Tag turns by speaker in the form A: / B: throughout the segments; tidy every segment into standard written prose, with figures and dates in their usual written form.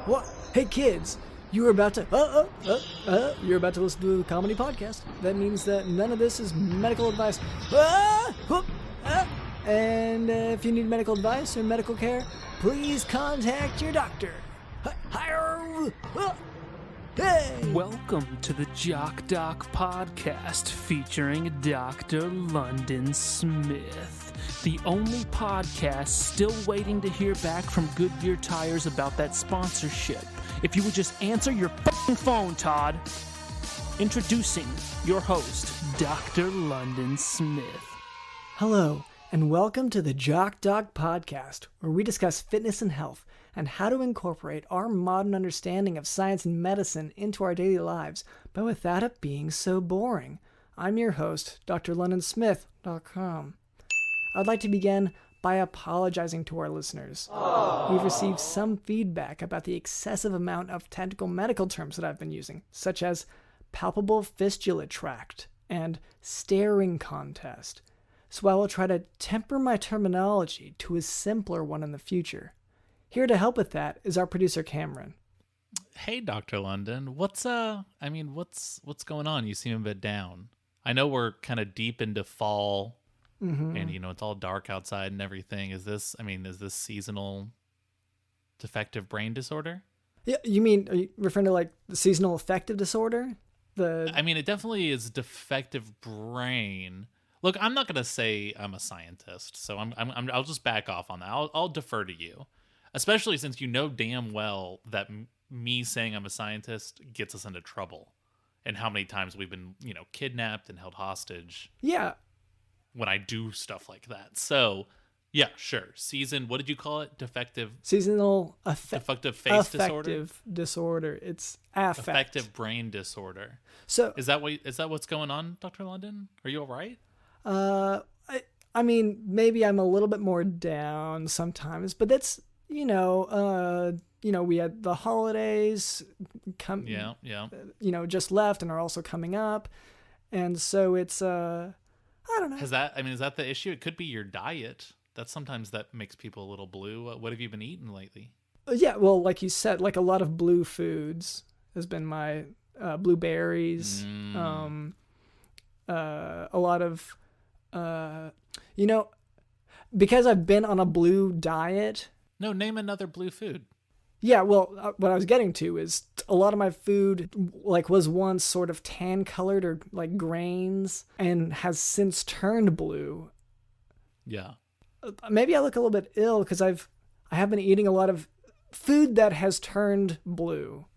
A: What? Hey kids, you're about to listen to a comedy podcast. That means that none of this is medical advice. And if you need medical advice or medical care, please contact your doctor. Hey!
B: Welcome to the Jock podcast featuring Dr. London Smith. The only podcast still waiting to hear back from Goodyear Tires about that sponsorship. If you would just answer your fucking phone, Todd. Introducing your host, Dr. London Smith.
A: Hello, and welcome to the Jock podcast, where we discuss fitness and health and how to incorporate our modern understanding of science and medicine into our daily lives, but without it being so boring. I'm your host, drlondonsmith.com. I'd like to begin by apologizing to our listeners. We've received some feedback about the excessive amount of technical medical terms that I've been using, such as palpable fistula tract and staring contest. So I will try to temper my terminology to a simpler one in the future. Here to help with that is our producer Cameron.
C: Hey, Dr. London. What's going on? You seem a bit down. I know we're kind of deep into fall. Mm-hmm. And, it's all dark outside and everything. Is this seasonal defective brain disorder?
A: Yeah, are you referring to like the seasonal affective disorder?
C: It definitely is defective brain. Look, I'm not going to say I'm a scientist, so I'll just back off on that. I'll defer to you, especially since you know damn well that me saying I'm a scientist gets us into trouble, and how many times we've been, kidnapped and held hostage.
A: Yeah.
C: When I do stuff like that. So, yeah, sure. What did you call it?
A: Seasonal
C: defective face
A: disorder. It's affect.
C: Affective brain disorder.
A: So
C: is that what's going on, Dr. London? Are you all right?
A: Maybe I'm a little bit more down sometimes, but that's, we had the holidays come, just left and are also coming up. And so it's, I don't know.
C: Is that the issue? It could be your diet. That makes people a little blue. What have you been eating lately?
A: Yeah, well, like you said, like a lot of blue foods has been my blueberries. A lot of, because I've been on a blue diet.
C: No, name another blue food.
A: Yeah, well, what I was getting to is a lot of my food was once sort of tan colored or like grains and has since turned blue.
C: Yeah.
A: Maybe I look a little bit ill because I have been eating a lot of food that has turned blue.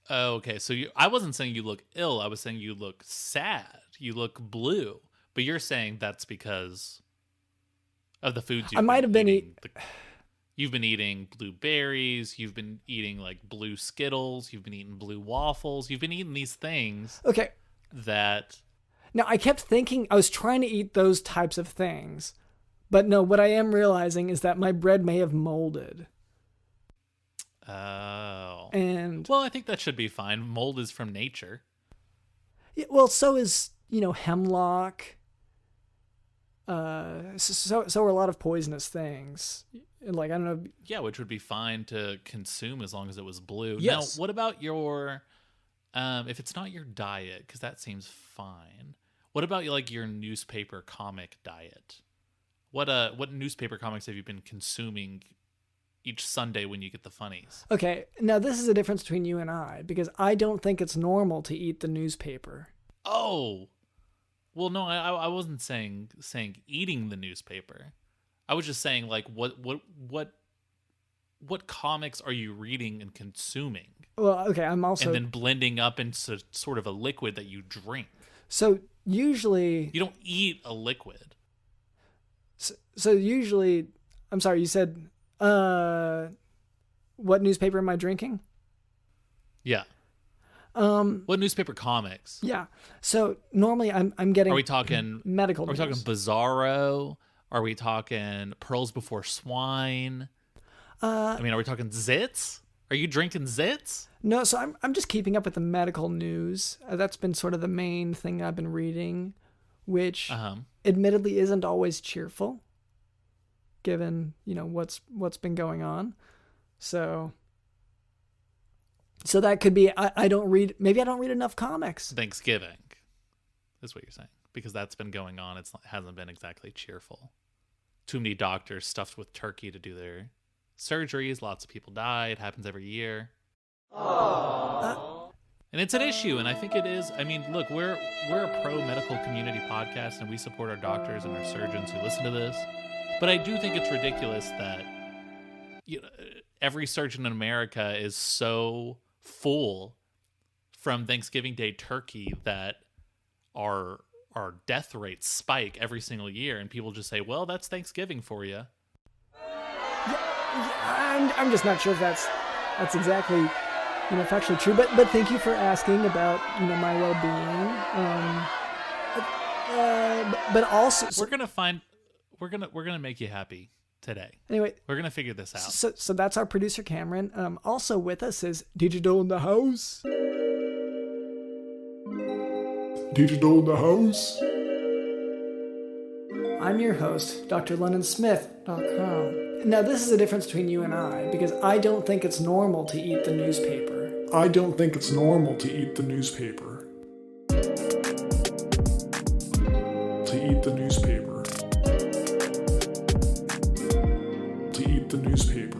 C: Oh, okay. So I wasn't saying you look ill. I was saying you look sad. You look blue. But you're saying that's because of the foods
A: I might have been eating.
C: You've been eating blueberries. You've been eating like blue Skittles. You've been eating blue waffles. You've been eating these things.
A: Okay.
C: Now,
A: I kept thinking I was trying to eat those types of things. But no, what I am realizing is that my bread may have molded.
C: Oh.
A: And
C: I think that should be fine. Mold is from nature.
A: Yeah, well, so is, hemlock. So are a lot of poisonous things. Like, I don't know.
C: Yeah, which would be fine to consume as long as it was blue.
A: Yes.
C: Now, what about your, if it's not your diet, because that seems fine. What about like your newspaper comic diet? What newspaper comics have you been consuming each Sunday when you get the funnies?
A: Okay, now this is a difference between you and I, because I don't think it's normal to eat the newspaper.
C: Oh, well, no, I wasn't saying eating the newspaper. I was just saying, like, what comics are you reading and consuming?
A: Well, okay, I'm also...
C: And then blending up into sort of a liquid that you drink.
A: So, usually...
C: You don't eat a liquid.
A: So usually... I'm sorry, you said... what newspaper am I drinking?
C: Yeah. What newspaper comics?
A: Yeah. So, normally I'm getting...
C: Are we talking...
A: medical news.
C: Are we talking Bizarro? Are we talking Pearls Before Swine? Are we talking Zits? Are you drinking Zits?
A: No, so I'm just keeping up with the medical news. That's been sort of the main thing I've been reading, which admittedly isn't always cheerful, given what's been going on. So So that could be, I don't read enough comics.
C: Thanksgiving is what you're saying, because that's been going on. It hasn't been exactly cheerful. Too many doctors stuffed with turkey to do their surgeries. Lots of people die. It happens every year. And it's an issue, and I think it is. I mean, look, we're a pro-medical community podcast, and we support our doctors and our surgeons who listen to this. But I do think it's ridiculous that every surgeon in America is so full from Thanksgiving Day turkey that our death rates spike every single year, and people just say, well, that's Thanksgiving for you.
A: Yeah, I'm just not sure if that's exactly factually true, but thank you for asking about my well-being. But also
C: we're gonna make you happy today.
A: Anyway,
C: we're gonna figure this out.
A: So that's our producer Cameron. Also with us is Digital in the house. Digital in the house. I'm your host, drlondonsmith.com. Now, this is a difference between you and I, because I don't think it's normal to eat the newspaper. I don't think it's normal to eat the newspaper. To eat the newspaper. To eat the newspaper.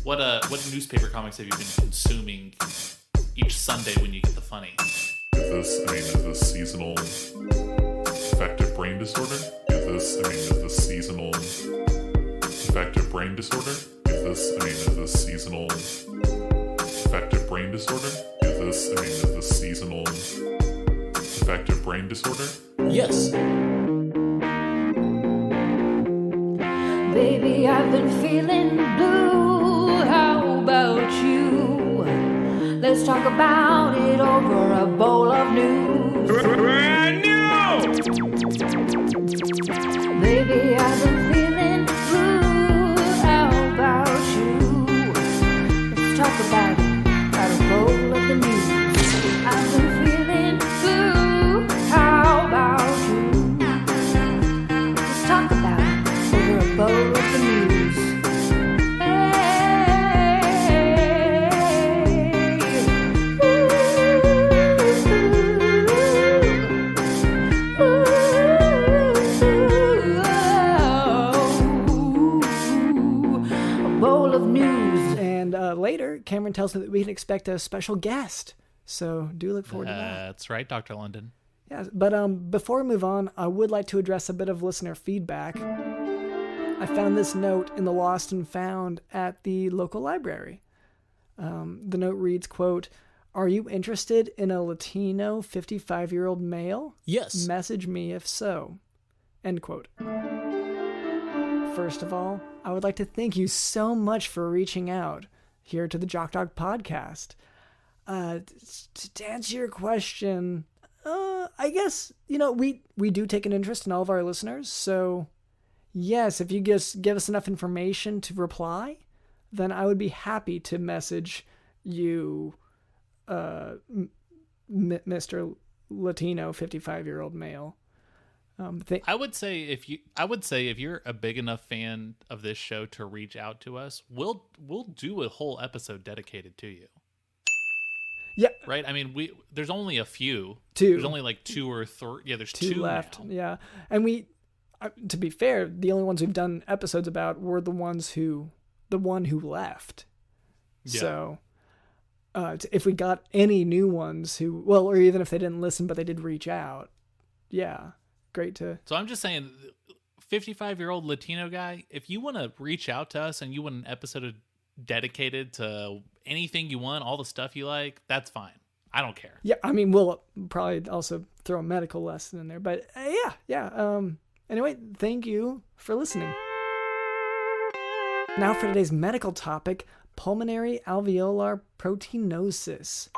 C: What newspaper comics have you been consuming each Sunday when you get the funny?
D: Is this seasonal affective brain disorder? Is this seasonal affective brain disorder? Is this seasonal affective brain disorder? Is this seasonal affective brain disorder?
A: Yes.
E: Baby, I've been feeling blue. How about you? Let's talk about it over a bowl of news.
D: Brand new!
E: Baby, I've been feeling blue. How about you? Let's talk about it at a bowl of the news. I've been feeling blue. How about you? Let's talk about it over a bowl of the news.
A: Later, Cameron tells me that we can expect a special guest. So do look forward to that.
C: That's right, Dr. London.
A: Yeah, but before we move on, I would like to address a bit of listener feedback. I found this note in the Lost and Found at the local library. The note reads, quote, "Are you interested in a Latino 55-year-old male?
F: Yes.
A: Message me if so." End quote. First of all, I would like to thank you so much for reaching out here to the Jock Dog podcast. To answer your question, I guess, we do take an interest in all of our listeners. So, yes, if you just give us enough information to reply, then I would be happy to message you, Mr. Latino 55-year-old male.
C: I would say if you're a big enough fan of this show to reach out to us, we'll do a whole episode dedicated to you.
A: Yeah.
C: Right? I mean, there's only a few.
A: Two.
C: There's only like two or three. Yeah, there's two
A: left.
C: now.
A: Yeah. And to be fair, the only ones we've done episodes about were the one who left.
C: Yeah.
A: So, if we got any new ones or even if they didn't listen, but they did reach out. Yeah. Great to.
C: So I'm just saying, 55-year-old Latino guy, if you want to reach out to us and you want an episode dedicated to anything you want, all the stuff you like, that's fine. I don't care.
A: Yeah, I mean, we'll probably also throw a medical lesson in there, but yeah. Anyway, thank you for listening. Now for today's medical topic, pulmonary alveolar proteinosis.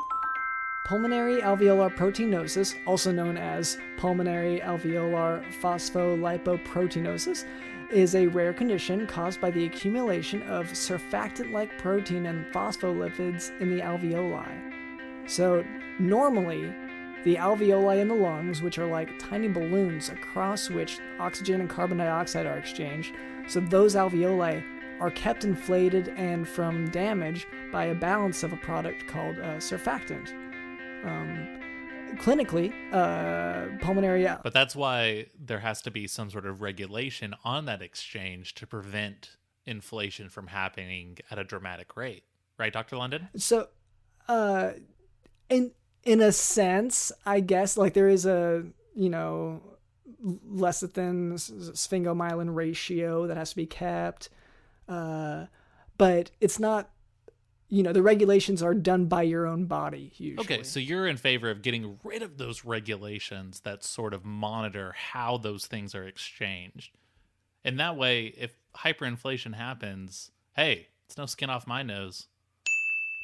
A: Pulmonary alveolar proteinosis, also known as pulmonary alveolar phospholipoproteinosis, is a rare condition caused by the accumulation of surfactant-like protein and phospholipids in the alveoli. So, normally, the alveoli in the lungs, which are like tiny balloons across which oxygen and carbon dioxide are exchanged, so those alveoli are kept inflated and from damage by a balance of a product called surfactant. Clinically, pulmonary...
C: But that's why there has to be some sort of regulation on that exchange to prevent inflation from happening at a dramatic rate. Right, Dr. London?
A: So, in a sense, I guess, like there is a, lecithin sphingomyelin ratio that has to be kept. But it's not, the regulations are done by your own body usually.
C: Okay, so you're in favor of getting rid of those regulations that sort of monitor how those things are exchanged. And that way, if hyperinflation happens, hey, it's no skin off my nose.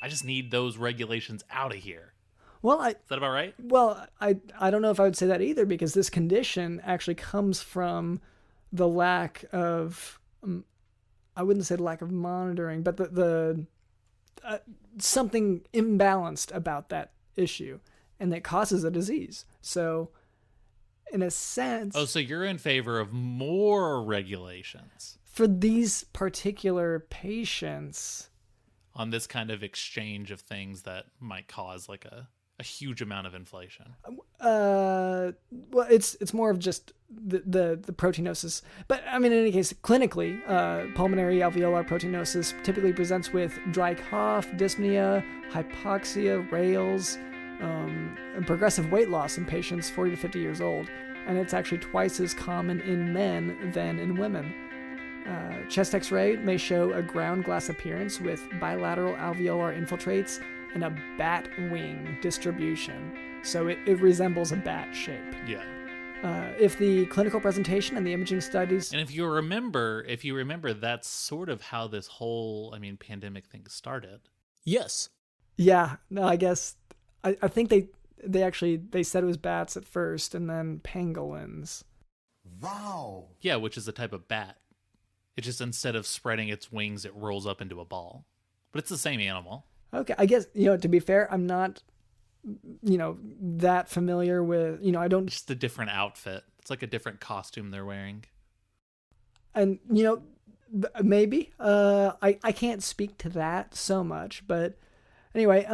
C: I just need those regulations out of here.
A: Well,
C: Is that about right?
A: Well, I don't know if I would say that either, because this condition actually comes from the lack of, I wouldn't say the lack of monitoring, but the something imbalanced about that issue, and that causes a disease. So, in a sense...
C: Oh, so you're in favor of more regulations?
A: For these particular patients...
C: On this kind of exchange of things that might cause like a huge amount of inflation.
A: Well, it's more of just the proteinosis. But I mean, in any case, clinically, pulmonary alveolar proteinosis typically presents with dry cough, dyspnea, hypoxia, rales, and progressive weight loss in patients 40 to 50 years old. And it's actually twice as common in men than in women. Chest X-ray may show a ground glass appearance with bilateral alveolar infiltrates and a bat wing distribution. So it resembles a bat shape.
C: Yeah.
A: If the clinical presentation and the imaging studies...
C: And if you remember, that's sort of how this whole, pandemic thing started.
B: Yes.
A: Yeah. No, I guess... I think they said it was bats at first and then pangolins.
F: Wow.
C: Yeah, which is a type of bat. It just, instead of spreading its wings, it rolls up into a ball. But it's the same animal.
A: Okay, I guess, to be fair, I'm not, that familiar with, I don't...
C: Just a different outfit. It's like a different costume they're wearing.
A: And, maybe. I can't speak to that so much, but anyway,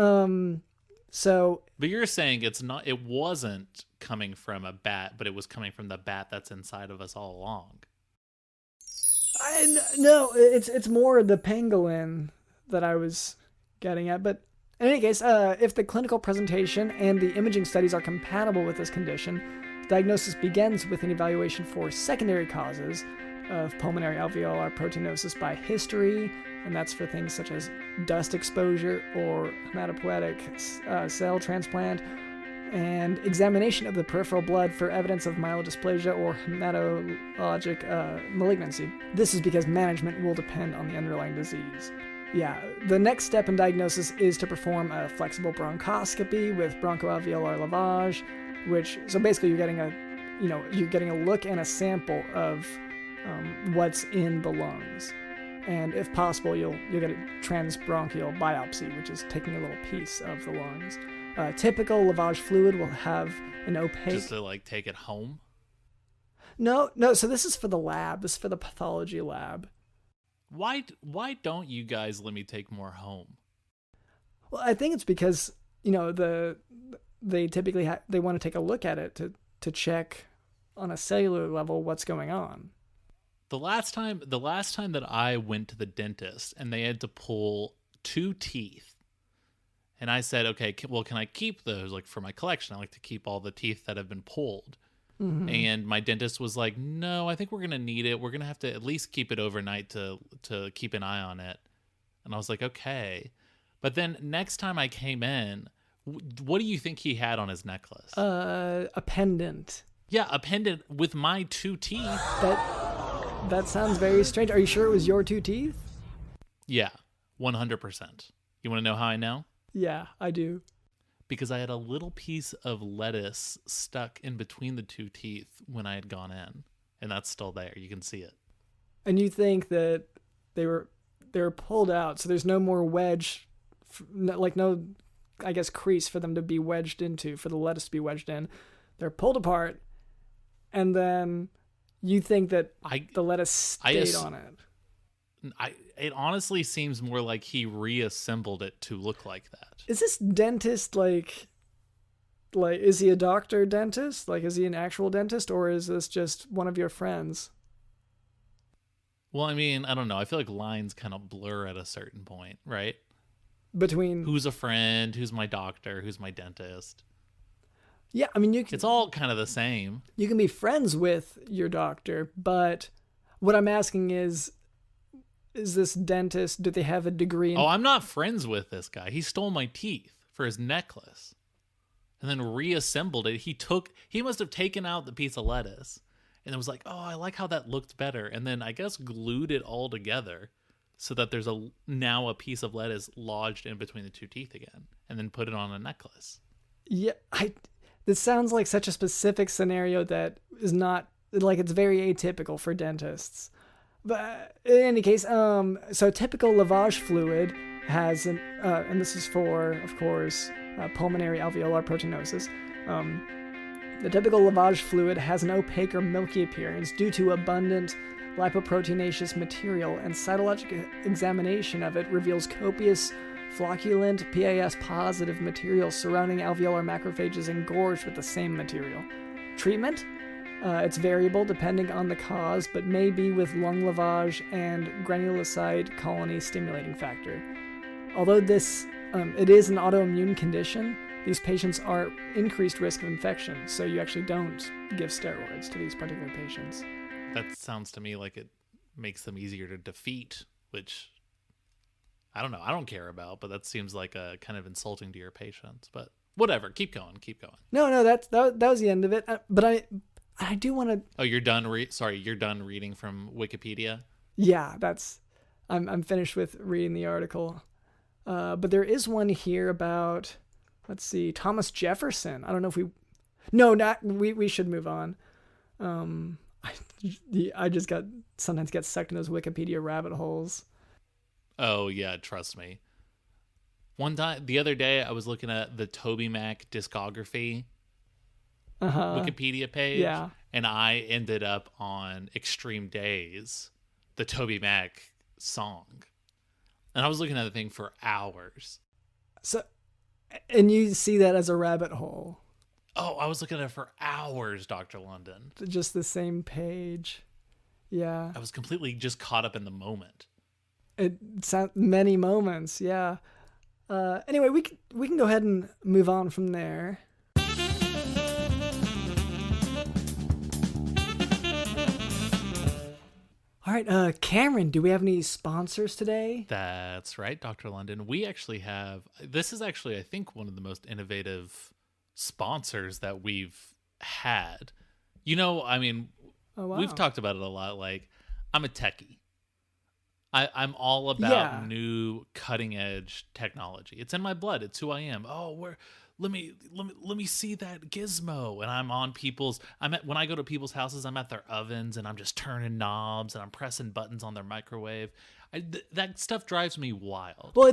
A: so...
C: But you're saying it wasn't coming from a bat, but it was coming from the bat that's inside of us all along.
A: No, it's more the pangolin that I was getting at. But in any case, if the clinical presentation and the imaging studies are compatible with this condition, diagnosis begins with an evaluation for secondary causes of pulmonary alveolar proteinosis by history, and that's for things such as dust exposure or hematopoietic cell transplant, and examination of the peripheral blood for evidence of myelodysplasia or hematologic malignancy. This is because management will depend on the underlying disease. Yeah, the next step in diagnosis is to perform a flexible bronchoscopy with bronchoalveolar lavage, so basically you're getting a look and a sample of what's in the lungs. And if possible, you'll get a transbronchial biopsy, which is taking a little piece of the lungs. Typical lavage fluid will have an opaque...
C: Just to, take it home?
A: No, so this is for the lab. This is for the pathology lab.
C: Why don't you guys let me take more home?
A: Well, I think it's because, they typically they want to take a look at it to check on a cellular level what's going on.
C: The last time that I went to the dentist and they had to pull 2 teeth, and I said, okay, can I keep those for my collection? I like to keep all the teeth that have been pulled. Mm-hmm. And my dentist was like, no, I think we're going to need it. We're going to have to at least keep it overnight to keep an eye on it. And I was like, okay. But then next time I came in, what do you think he had on his necklace?
A: A pendant.
C: Yeah, a pendant with my 2 teeth.
A: That sounds very strange. Are you sure it was your 2 teeth?
C: Yeah, 100%. You want to know how I know?
A: Yeah, I do.
C: Because I had a little piece of lettuce stuck in between the 2 teeth when I had gone in, and that's still there. You can see it.
A: And you think that they were pulled out, so there's no more wedge, no, I guess, crease for them to be wedged into, for the lettuce to be wedged in. They're pulled apart, and then you think that the lettuce stayed on it.
C: It honestly seems more like he reassembled it to look like that.
A: Is this dentist like is he a doctor dentist? Like, is he an actual dentist, or is this just one of your friends?
C: Well, I mean, I don't know. I feel like lines kind of blur at a certain point, right?
A: Between
C: Who's a friend, who's my doctor, who's my dentist.
A: Yeah, I mean,
C: It's all kind of the same.
A: You can be friends with your doctor, but what I'm asking is this dentist, do they have a degree in...
C: Oh, I'm not friends with this guy. He stole my teeth for his necklace and then reassembled it. He must have taken out the piece of lettuce and it was like, oh, I like how that looked better. And then I guess glued it all together so that there's now a piece of lettuce lodged in between the two teeth again, and then put it on a necklace.
A: Yeah, this sounds like such a specific scenario that is not, like, it's very atypical for dentists. But in any case, so typical lavage fluid has and this is for, of course, pulmonary alveolar proteinosis. The typical lavage fluid has an opaque or milky appearance due to abundant lipoproteinaceous material, and cytologic examination of it reveals copious flocculent PAS-positive material surrounding alveolar macrophages engorged with the same material. Treatment? It's variable depending on the cause, but may be with lung lavage and granulocyte colony stimulating factor. Although this it is an autoimmune condition, these patients are increased risk of infection, so you actually don't give steroids to these particular patients.
C: That sounds to me like it makes them easier to defeat, which I don't know. I don't care about, but that seems like a kind of insulting to your patients. But whatever, keep going.
A: No, that was the end of it. But I do want to.
C: Oh, you're done. You're done reading from Wikipedia.
A: Yeah, I'm finished with reading the article. But there is one here about, let's see, Thomas Jefferson. I don't know if we should move on. I just sometimes get sucked in those Wikipedia rabbit holes.
C: Oh yeah, trust me. The other day, I was looking at the Toby Mac discography Wikipedia page,
A: yeah,
C: and I ended up on Extreme Days, the Toby Mac song, and I was looking at the thing for hours.
A: So, and you see that as a rabbit hole?
C: Oh, I was looking at it for hours, Dr. London.
A: Just the same page. Yeah.
C: I was completely just caught up in the moment.
A: It sounds many moments, yeah. Anyway, we can go ahead and move on from there. All right, Cameron, do we have any sponsors today?
C: That's right, Dr. London. We actually have, this is actually, I think, one of the most innovative sponsors that we've had. I mean,
A: oh, wow.
C: We've talked about it a lot. Like, I'm a techie. I'm all about new cutting edge technology. It's in my blood. It's who I am. Oh, let me see that gizmo. And I'm on when I go to people's houses, I'm at their ovens and I'm just turning knobs and I'm pressing buttons on their microwave. That stuff drives me wild.
A: Well,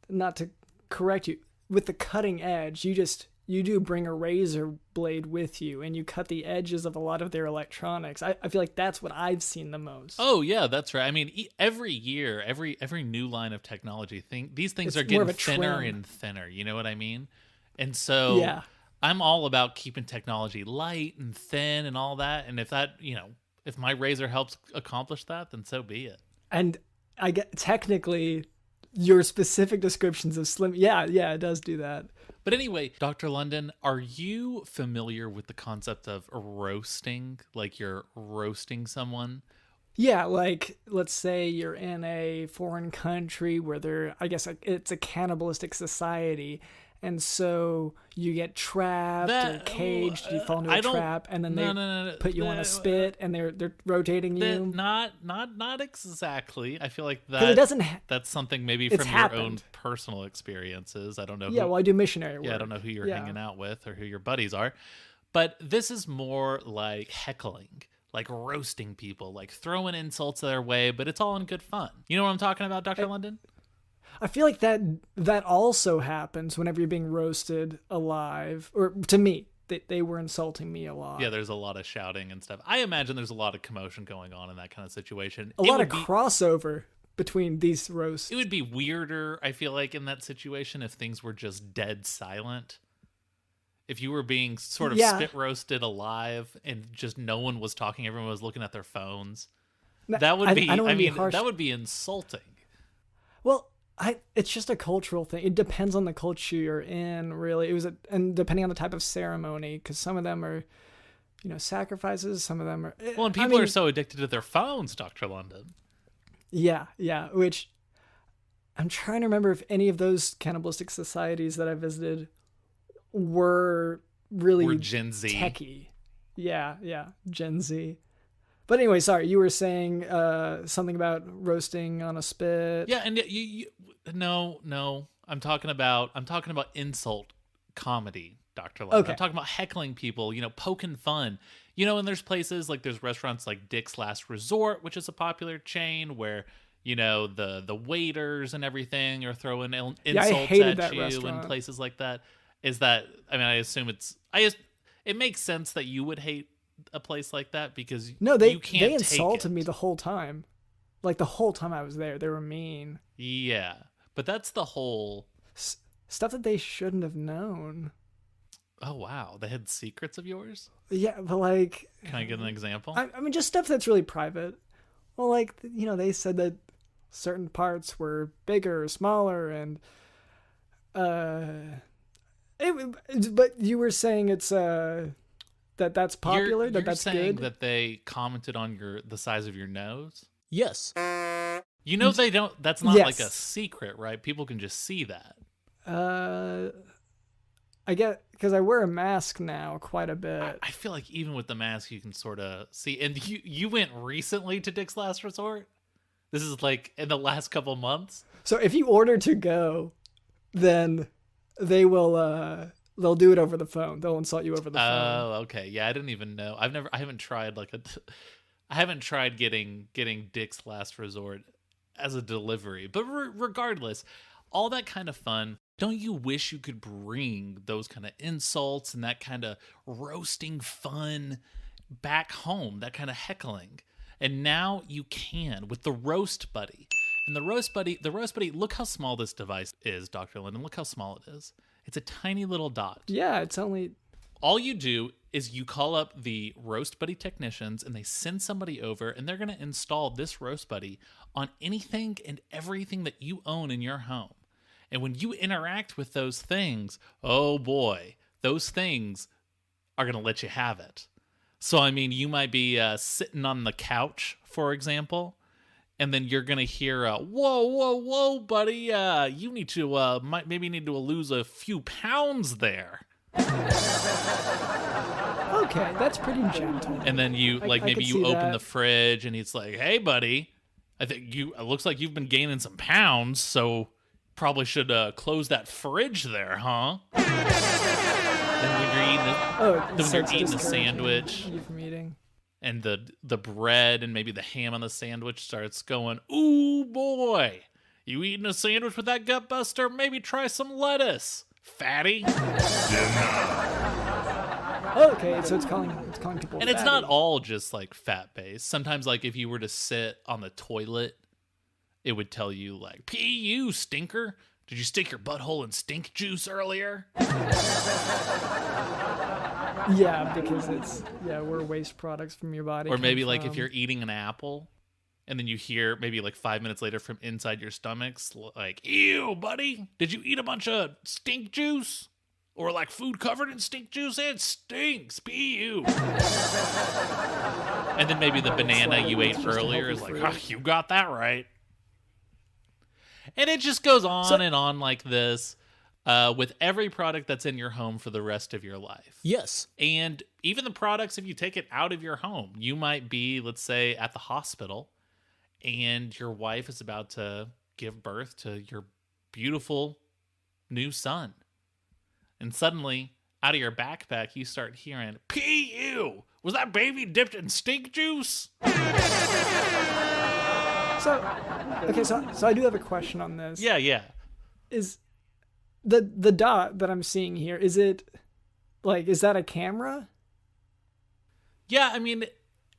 A: not to correct you, with the cutting edge, you do bring a razor blade with you and you cut the edges of a lot of their electronics. I feel like that's what I've seen the most.
C: Oh yeah, that's right. I mean, every year, every new line of technology, these things are getting thinner and thinner. You know what I mean? And so
A: yeah.
C: I'm all about keeping technology light and thin and all that. And if if my razor helps accomplish that, then so be it.
A: And I get technically your specific descriptions of slim. Yeah, it does do that.
C: But anyway, Dr. London, are you familiar with the concept of roasting? Like you're roasting someone?
A: Yeah, like let's say you're in a foreign country where it's a cannibalistic society. And so you get trapped or caged, you fall into a trap, and then they put you on a spit, and they're rotating you.
C: Not exactly. I feel like that.
A: It doesn't.
C: That's something maybe from your own personal experiences. I don't know.
A: Yeah, well, I do missionary work.
C: Yeah, I don't know who you're hanging out with or who your buddies are, but this is more like heckling, like roasting people, like throwing insults their way, but it's all in good fun. You know what I'm talking about, Dr. London?
A: I feel like that also happens whenever you're being roasted alive, or to me, they were insulting me a lot.
C: Yeah, there's a lot of shouting and stuff. I imagine there's a lot of commotion going on in that kind of situation.
A: A lot of crossover between these roasts.
C: It would be weirder, I feel like, in that situation if things were just dead silent. If you were being sort of spit roasted alive and just no one was talking, everyone was looking at their phones. That would be, that would be insulting.
A: Well, it's just a cultural thing. It depends on the culture you're in, really. And depending on the type of ceremony, because some of them are, sacrifices. Some of them are.
C: Well, and people are so addicted to their phones, Dr. London.
A: Yeah. Which I'm trying to remember if any of those cannibalistic societies that I visited were
C: Gen Z.
A: techie. Yeah, Gen Z. But anyway, sorry, you were saying something about roasting on a spit.
C: Yeah, and no, I'm talking about insult comedy, Dr. London.
A: Okay.
C: I'm talking about heckling people, poking fun. And there's places there's restaurants like Dick's Last Resort, which is a popular chain where the waiters and everything are throwing insults at you
A: restaurant.
C: and places like that. I assume it makes sense that you would hate a place like that because you can't
A: they insulted me the whole time. Like the whole time I was there, they were mean.
C: Yeah, but that's the whole
A: stuff that they shouldn't have known.
C: Oh wow, they had secrets of yours?
A: Yeah, but
C: can I get an example?
A: I mean, just stuff that's really private. Well, they said that certain parts were bigger or smaller, and but you were saying it's that's popular.
C: You're
A: that's
C: saying
A: good.
C: That they commented on the size of your nose.
B: Yes.
C: They don't. That's not like a secret, right? People can just see that.
A: I get because I wear a mask now quite a bit.
C: I feel like even with the mask, you can sort of see. And you went recently to Dick's Last Resort. This is in the last couple months.
A: So if you order to go, then they will. They'll do it over the phone. They'll insult you over the phone.
C: Oh, okay. Yeah, I didn't even know. I haven't tried I haven't tried getting Dick's Last Resort as a delivery. But regardless, all that kind of fun. Don't you wish you could bring those kind of insults and that kind of roasting fun back home, that kind of heckling? And now you can with the Roast Buddy. And the Roast Buddy, look how small this device is, Dr. Linden. Look how small it is. It's a tiny little dot.
A: Yeah, it's only...
C: All you do is you call up the Roast Buddy technicians and they send somebody over and they're going to install this Roast Buddy on anything and everything that you own in your home. And when you interact with those things, oh boy, those things are going to let you have it. So, you might be sitting on the couch, for example, and then you're going to hear, whoa, buddy, you need to, maybe need to lose a few pounds there.
A: Okay, that's pretty gentle.
C: And then you, maybe you open the fridge and he's like, hey, buddy, I think it looks like you've been gaining some pounds, so probably should close that fridge there, huh? Then when you're eating the sandwich,
A: you from eating.
C: And the bread and maybe the ham on the sandwich starts going, ooh boy, you eating a sandwich with that gut buster? Maybe try some lettuce, fatty.
A: Okay, so it's calling people.
C: And it's not all just fat based. Sometimes if you were to sit on the toilet, it would tell you "Pee you, stinker. Did you stick your butthole in stink juice earlier?"
A: Yeah, because we're waste products from your body.
C: Or maybe if you're eating an apple and then you hear maybe 5 minutes later from inside your stomachs ew, buddy, did you eat a bunch of stink juice? Or food covered in stink juice? It stinks. Pee you. And then maybe the banana you ate earlier is you got that right. And it just goes on and on like this. With every product that's in your home for the rest of your life.
B: Yes.
C: And even the products, if you take it out of your home, you might be, let's say, at the hospital, and your wife is about to give birth to your beautiful new son. And suddenly, out of your backpack, you start hearing, "Pee you! Was that baby dipped in stink juice?"
A: So I do have a question on this.
C: Yeah.
A: Is the dot that I'm seeing here, is it Like, is that a camera
C: Yeah, I mean,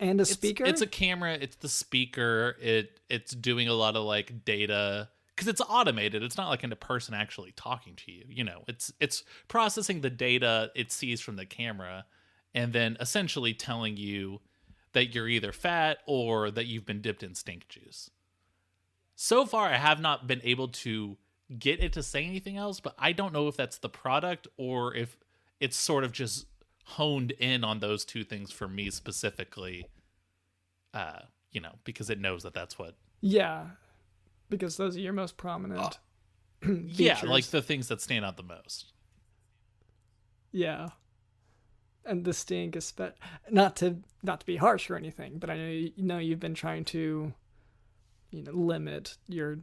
A: and a speaker?
C: It's a camera. It's the speaker. It's doing a lot of like data because it's automated. It's not like a person actually talking to you. You know, it's processing the data it sees from the camera, and then essentially telling you that you're either fat or that you've been dipped in stink juice. So far, I have not been able to get it to say anything else, but I don't know if that's the product or if it's sort of just honed in on those two things for me specifically, because it knows that that's what.
A: Yeah, because those are your most prominent.
C: Yeah,
A: features.
C: like the things that stand out the most.
A: Yeah, and the stink is not to be harsh or anything, but I know you've been trying to, limit your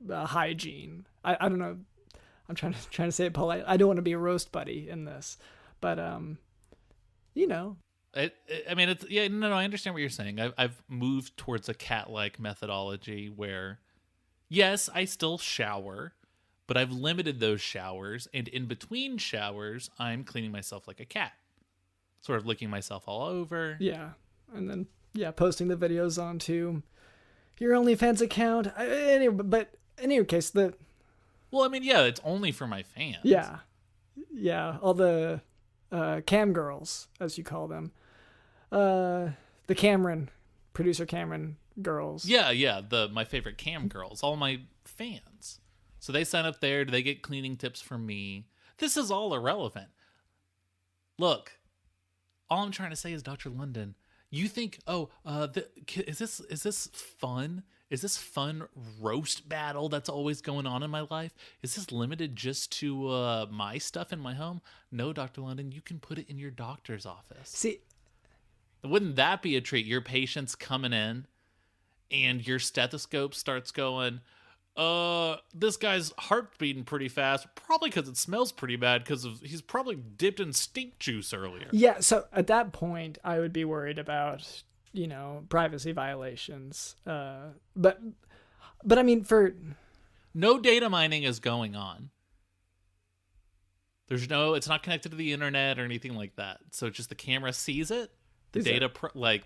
A: hygiene. I don't know. I'm trying to say it polite. I don't want to be a roast buddy in this, but
C: I understand what you're saying. I've moved towards a cat-like methodology where, yes, I still shower, but I've limited those showers, and in between showers, I'm cleaning myself like a cat, sort of licking myself all over.
A: Yeah, and then posting the videos onto your OnlyFans account. But in any case,
C: it's only for my fans.
A: Yeah, all the cam girls, as you call them, the producer Cameron girls.
C: Yeah, my favorite cam girls, all my fans. So they sign up there. Do they get cleaning tips from me? This is all irrelevant. Look, all I'm trying to say is, Dr. London, you think, is this fun? Is this fun roast battle that's always going on in my life? Is this limited just to my stuff in my home? No, Dr. London, you can put it in your doctor's office.
A: See,
C: wouldn't that be a treat? Your patient's coming in and your stethoscope starts going, this guy's heart beating pretty fast, probably because it smells pretty bad because he's probably dipped in stink juice earlier.
A: Yeah, so at that point, I would be worried about, privacy violations. But I mean,
C: no data mining is going on. It's not connected to the internet or anything like that. So just the camera sees it, the data,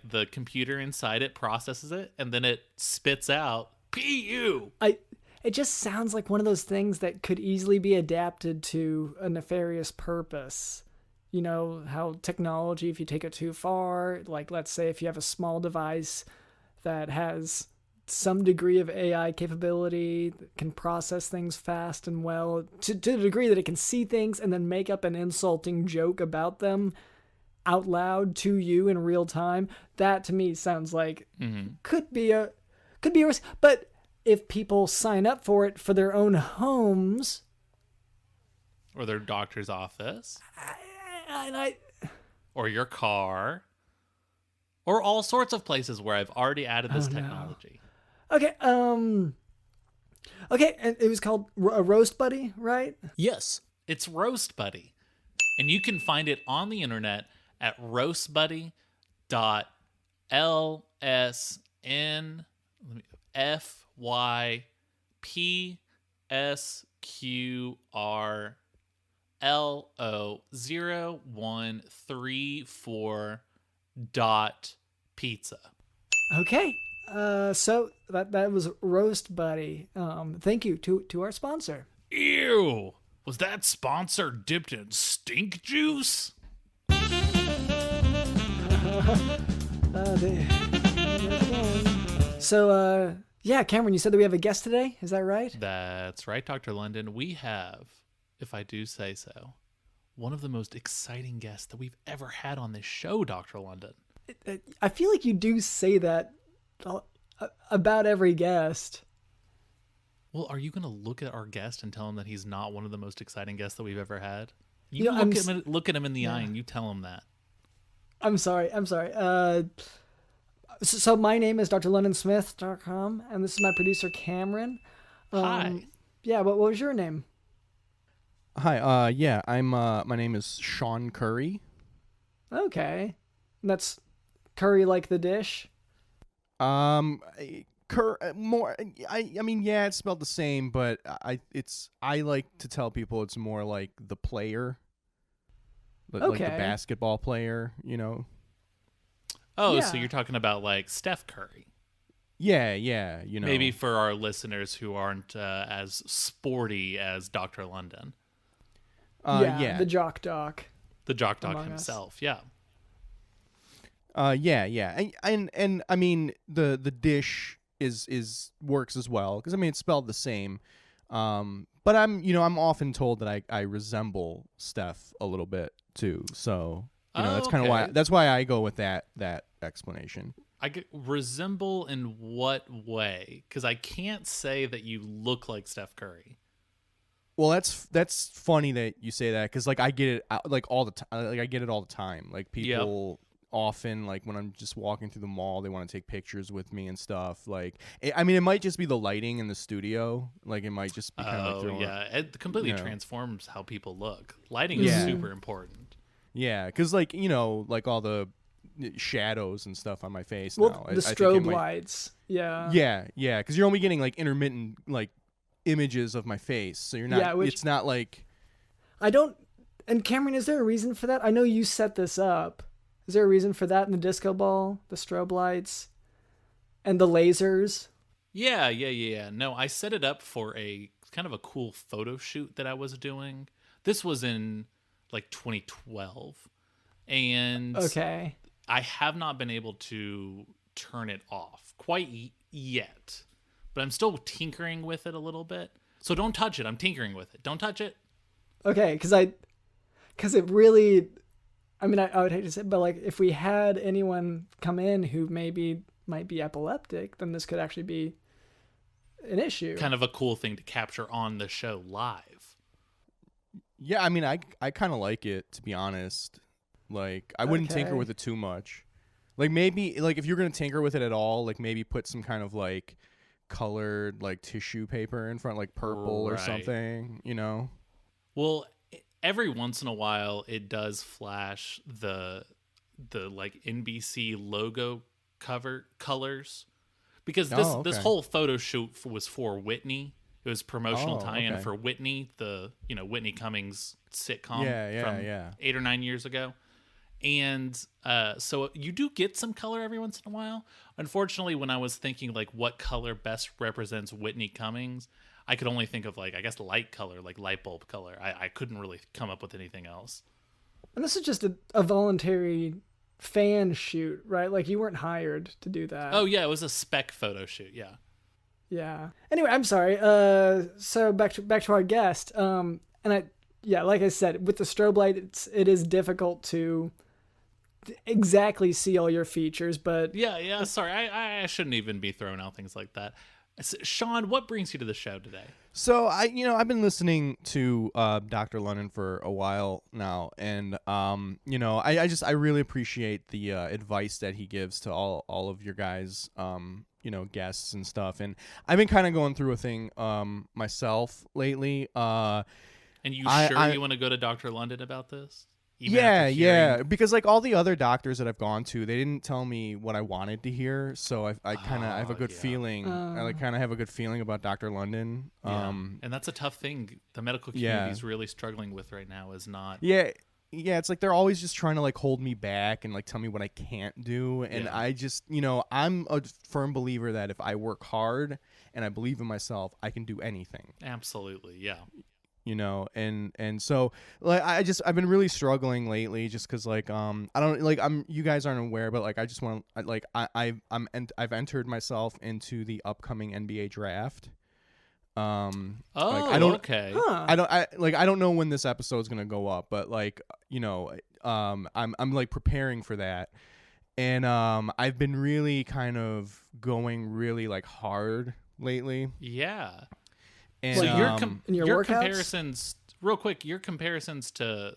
C: the computer inside it processes it, and then it spits out PU.
A: It just sounds like one of those things that could easily be adapted to a nefarious purpose. You know, how technology, if you take it too far, like let's say if you have a small device that has some degree of AI capability, that can process things fast and well, to the degree that it can see things and then make up an insulting joke about them out loud to you in real time, that to me sounds like could be a risk. But if people sign up for it for their own homes
C: or their doctor's office,
A: I
C: or your car, or all sorts of places where I've already added this technology.
A: Okay, and it was called a Roast Buddy, right?
C: Yes, it's Roast Buddy, and you can find it on the internet at roastbuddy.lsnfypsqr0134.pizza.
A: Okay, so that was Roast Buddy. Thank you to our sponsor.
C: Ew! Was that sponsor dipped in stink juice?
A: So, Cameron, you said that we have a guest today. Is that right?
C: That's right, Dr. London. We have, if I do say so, one of the most exciting guests that we've ever had on this show, Dr. London.
A: I feel like you do say that about every guest.
C: Well, are you going to look at our guest and tell him that he's not one of the most exciting guests that we've ever had? Look at him in the eye and you tell him that.
A: I'm sorry. So my name is drlondonsmith.com, and this is my producer, Cameron.
C: Hi.
A: Yeah, what was your name?
F: Hi, I'm, my name is Sean Curry.
A: Okay. And that's curry like the dish?
F: More, I mean, yeah, it's spelled the same, but I like to tell people it's more like the player. like the
A: Okay.
F: basketball player, you know.
C: Oh, so
A: Yeah.
C: you're talking about like Steph Curry.
F: Yeah, you know.
C: Maybe for our listeners who aren't as sporty as Dr. London,
F: yeah.
A: The Jock Doc.
C: the Jock Doc
A: Among Us.
C: himself. Yeah.
F: Yeah. And I mean the dish is works as well because I mean it's spelled the same. But I'm often told that I resemble Steph a little bit too. So, that's kind of
C: okay.
F: why I go with that explanation.
C: I get resemble in what way? Because I can't say that you look like Steph Curry.
F: Well, that's funny that you say that because like I get it like all the time. Like I get it all the time. Like people often like when I'm just walking through the mall, they want to take pictures with me and stuff. Like I mean, it might just be the lighting in the studio. Like it might just be kind of like
C: It completely
F: you know.
C: transforms how people look. Lighting is super important.
F: Yeah, because like like all the shadows and stuff on my face
A: Well,
F: now.
A: the
F: I think it
A: strobe
F: might-
A: lights. Yeah.
F: Yeah, because you're only getting like intermittent like images of my face, so you're not.
A: Yeah, which-
F: it's not like.
A: I don't. And Cameron, is there a reason for that? I know you set this up. Is there a reason for that in the disco ball, the strobe lights, and the lasers?
C: Yeah. No, I set it up for a kind of a cool photo shoot that I was doing. This was in like 2012. And
A: Okay.
C: I have not been able to turn it off quite yet. But I'm still tinkering with it a little bit. So don't touch it. I'm tinkering with it. Don't touch it.
A: Okay, because it really, I mean, I would hate to say, but like if we had anyone come in who maybe might be epileptic, then this could actually be an issue.
C: Kind of a cool thing to capture on the show live.
F: Yeah, I mean, I kind of like it, to be honest. Like, I wouldn't tinker
A: Okay.
F: with it too much. Like, maybe, like, if you're going to tinker with it at all, like, maybe put some kind of, like, colored, like, tissue paper in front, like, purple or
C: Right.
F: something, you know?
C: Well, every once in a while, it does flash the like NBC logo cover colors because this
F: okay.
C: whole photo shoot was for Whitney. It was promotional
F: Oh,
C: tie-in
F: okay.
C: for Whitney, the Whitney Cummings sitcom
F: Yeah,
C: from
F: yeah.
C: 8 or 9 years ago. And so you do get some color every once in a while. Unfortunately, when I was thinking like what color best represents Whitney Cummings, I could only think of like, I guess, light color, like light bulb color. I couldn't really come up with anything else.
A: And this is just a voluntary fan shoot, right? Like you weren't hired to do that.
C: Oh yeah, it was a spec photo shoot. Yeah.
A: Yeah. Anyway, I'm sorry. So back to our guest. And like I said, with the strobe light, it is difficult to exactly see all your features, but
C: Yeah. Sorry, I shouldn't even be throwing out things like that. Sean, what brings you to the show today?
F: So I've been listening to Dr. London for a while now, and I really appreciate the advice that he gives to all of your guys, guests and stuff. And I've been kind of going through a thing myself lately.
C: And you you want to go to Dr. London about this? Even after hearing-
F: because like all the other doctors that I've gone to, they didn't tell me what I wanted to hear, so I kind of have a good feeling. I like kind of have a good feeling about Dr. London.
C: Yeah. And that's a tough thing the medical community is really struggling with right now. Is not.
F: Yeah, it's like they're always just trying to like hold me back and like tell me what I can't do, and
C: Yeah.
F: I just I'm a firm believer that if I work hard and I believe in myself, I can do anything.
C: Absolutely, yeah.
F: And so like I've been really struggling lately just because like I don't like you guys aren't aware, but like I just want like I've entered myself into the upcoming NBA draft.
C: Okay.
A: huh.
F: I don't know when this episode's gonna go up, but like I'm like preparing for that, and I've been really kind of going really like hard lately.
C: Yeah.
F: And
C: So
A: in your
C: your
A: workouts?
C: comparisons, real quick, your comparisons to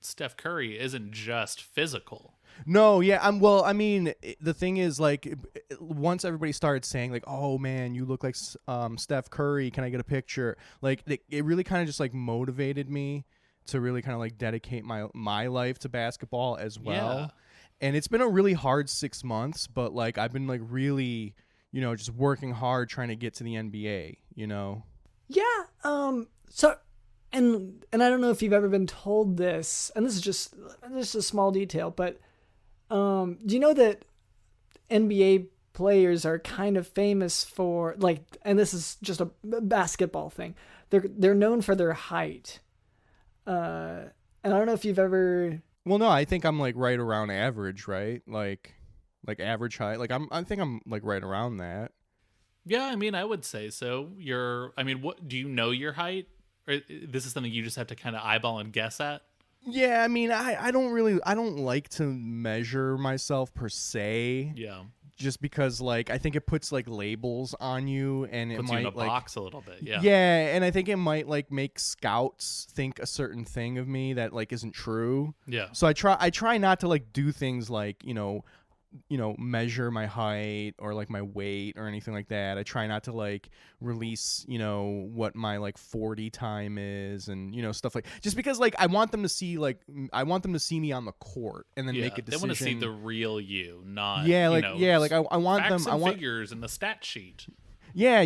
C: Steph Curry isn't just physical.
F: No, yeah, the thing is, like, once everybody started saying, like, oh, man, you look like Steph Curry, can I get a picture? Like, it really kind of just, like, motivated me to really kind of, like, dedicate my life to basketball as well.
C: Yeah.
F: And it's been a really hard 6 months, but, like, I've been, like, really, just working hard trying to get to the NBA,
A: Yeah. So and I don't know if you've ever been told this, and this is just a small detail, but do you know that NBA players are kind of famous for, like, and this is just a basketball thing, they're known for their height, and I don't know if you've ever.
F: Well, no, I think I'm like right around average, right? Like average height. Like I think I'm like right around that.
C: Yeah, I mean, I would say so. What do you know your height? Or this is something you just have to kind of eyeball and guess at?
F: Yeah, I mean, I don't like to measure myself per se.
C: Yeah.
F: Just because, like, I think it puts like labels on you, and
C: Puts
F: it might
C: you in a
F: like
C: box a little bit. Yeah.
F: Yeah, and I think it might like make scouts think a certain thing of me that like isn't true.
C: Yeah.
F: So I try not to like do things like, measure my height or like my weight or anything like that. I try not to like release, what my like 40 time is and, stuff like, just because like I want them to see me on the court and then make a decision.
C: They want to see the real you, not
F: I want
C: facts
F: them.
C: and figures in the stat sheet.
F: Yeah,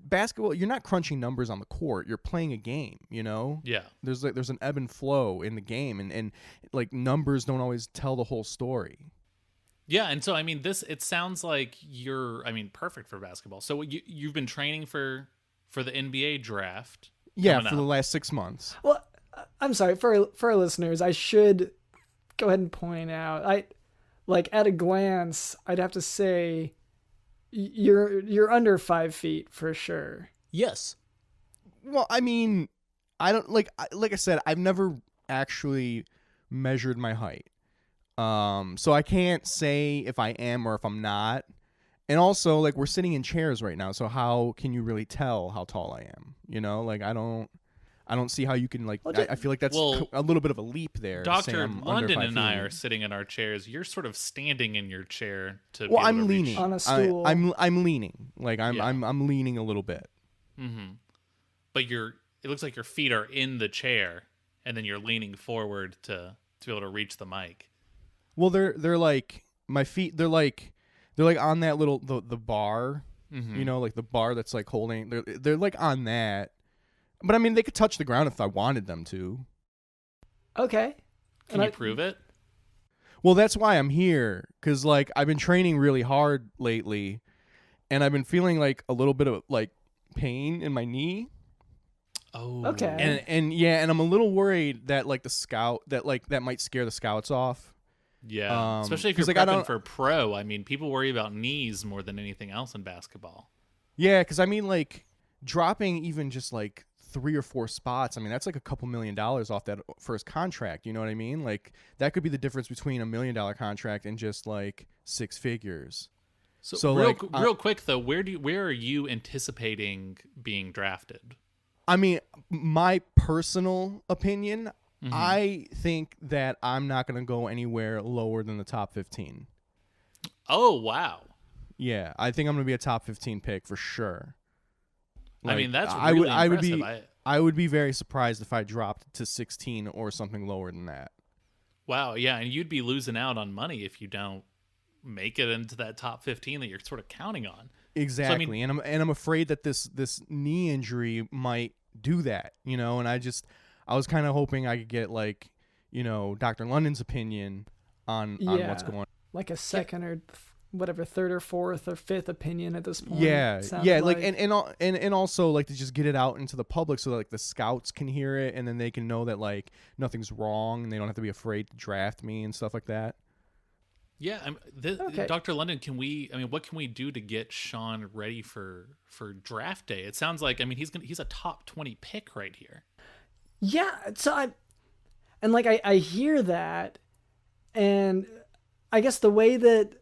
F: basketball, you're not crunching numbers on the court. You're playing a game,
C: Yeah.
F: There's an ebb and flow in the game, and like numbers don't always tell the whole story.
C: Yeah, and so I mean, it sounds like you're perfect for basketball. So you've been training for the NBA draft.
F: Yeah, for the last 6 months.
A: Well, I'm sorry for our listeners. I should go ahead and point out. At a glance, I'd have to say you're under 5 feet for sure.
F: Yes. Well, I mean, I don't like I said, I've never actually measured my height. So I can't say if I am or if I'm not. And also, like, we're sitting in chairs right now, so how can you really tell how tall I am? Like, I don't see how you can, like, I feel like that's a little bit of a leap there.
C: Dr. London and I are sitting in our chairs. You're sort of standing in your chair to be able
F: I'm
C: to
F: leaning
C: reach.
A: On a stool.
F: I'm leaning. Like, I'm
C: Yeah.
F: I'm leaning a little bit.
C: Mm-hmm. But it looks like your feet are in the chair, and then you're leaning forward to be able to reach the mic.
F: Well, they're like my feet. They're like on that little the bar, like the bar that's like holding. They're like on that, but I mean they could touch the ground if I wanted them to.
A: Okay.
C: Can you prove it?
F: Well, that's why I'm here, because like I've been training really hard lately, and I've been feeling like a little bit of like pain in my knee.
C: Oh,
A: okay.
F: And I'm a little worried that like that might scare the scouts off.
C: Yeah, especially if you're prepping for pro. I mean, people worry about knees more than anything else in basketball.
F: Yeah, because I mean, like, dropping even just like 3 or 4 spots, I mean, that's like a couple $1 million off that first contract. You know what I mean? Like, that could be the difference between $1 million contract and just like 6 figures.
C: So real quick though, where are you anticipating being drafted?
F: I mean, my personal opinion. Mm-hmm. I think that I'm not going to go anywhere lower than the top 15.
C: Oh, wow.
F: Yeah, I think I'm going to be a top 15 pick for sure.
C: Like, I mean, that's really impressive.
F: I would be very surprised if I dropped to 16 or something lower than that.
C: Wow, yeah, and you'd be losing out on money if you don't make it into that top 15 that you're sort of counting on.
F: Exactly. So, I mean, I'm afraid that this knee injury might do that, and I was kind of hoping I could get like, Dr. London's opinion on what's going on.
A: Like a second or whatever, third or fourth or fifth opinion at this point.
F: Yeah. Like and also like to just get it out into the public so that like the scouts can hear it and then they can know that like nothing's wrong and they don't have to be afraid to draft me and stuff like that.
C: Yeah, Dr. London, what can we do to get Sean ready for draft day? It sounds like he's a top 20 pick right here.
A: Yeah, so I hear that, and I guess the way that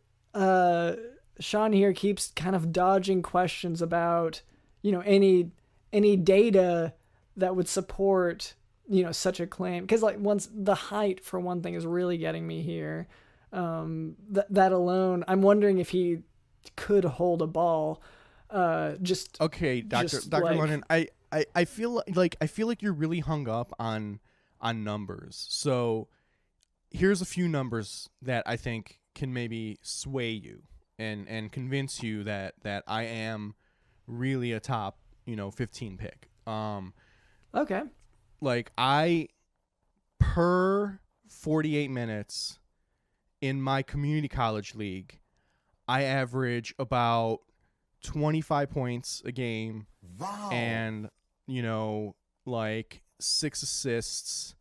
A: Sean here keeps kind of dodging questions about any data that would support such a claim, because like once the height for one thing is really getting me here. That alone, I'm wondering if he could hold a ball.
F: Okay, Dr. London, I feel like you're really hung up on numbers. So here's a few numbers that I think can maybe sway you and convince you that I am really a top 15 pick.
A: Okay.
F: like I per 48 minutes in my community college league, I average about 25 points a game. Wow. And, like 6 assists,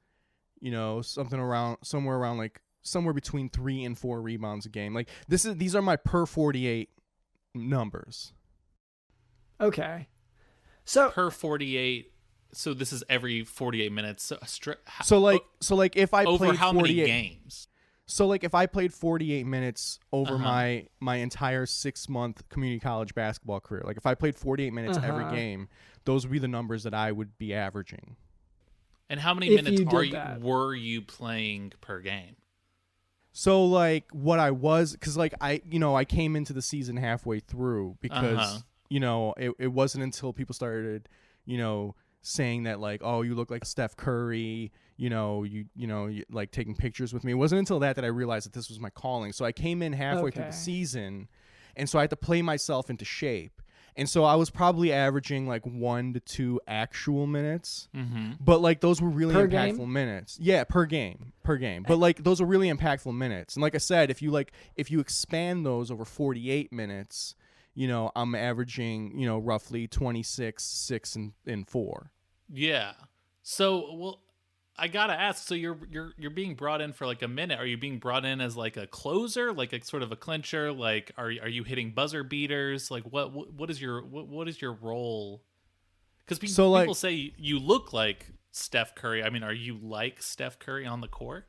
F: somewhere between 3 and 4 rebounds a game. Like these are my per 48 numbers.
A: Okay. So
C: per 48. So this is every 48 minutes.
F: So like if I
C: over
F: played
C: how
F: 48,
C: many games?
F: So like if I played 48 minutes over my entire 6-month community college basketball career, like if I played 48 minutes every game, those would be the numbers that I would be averaging.
C: And how many minutes were you playing per game?
F: So like what I was, because like I came into the season halfway through because it wasn't until people started saying that like, oh, you look like Steph Curry, you like taking pictures with me. It wasn't until that I realized that this was my calling. So I came in halfway through the season, and so I had to play myself into shape. And so I was probably averaging like 1 to 2 actual minutes, but like those were really impactful minutes. Yeah, per game. But like those were really impactful minutes. And like I said, if you expand those over 48 minutes, I'm averaging, roughly 26, 6, and 4.
C: Yeah. So, well, I gotta ask. So you're being brought in for like a minute. Are you being brought in as like a closer, like a sort of a clincher? Like, are you hitting buzzer beaters? Like, what is your role? Because people say you look like Steph Curry. I mean, are you like Steph Curry on the court?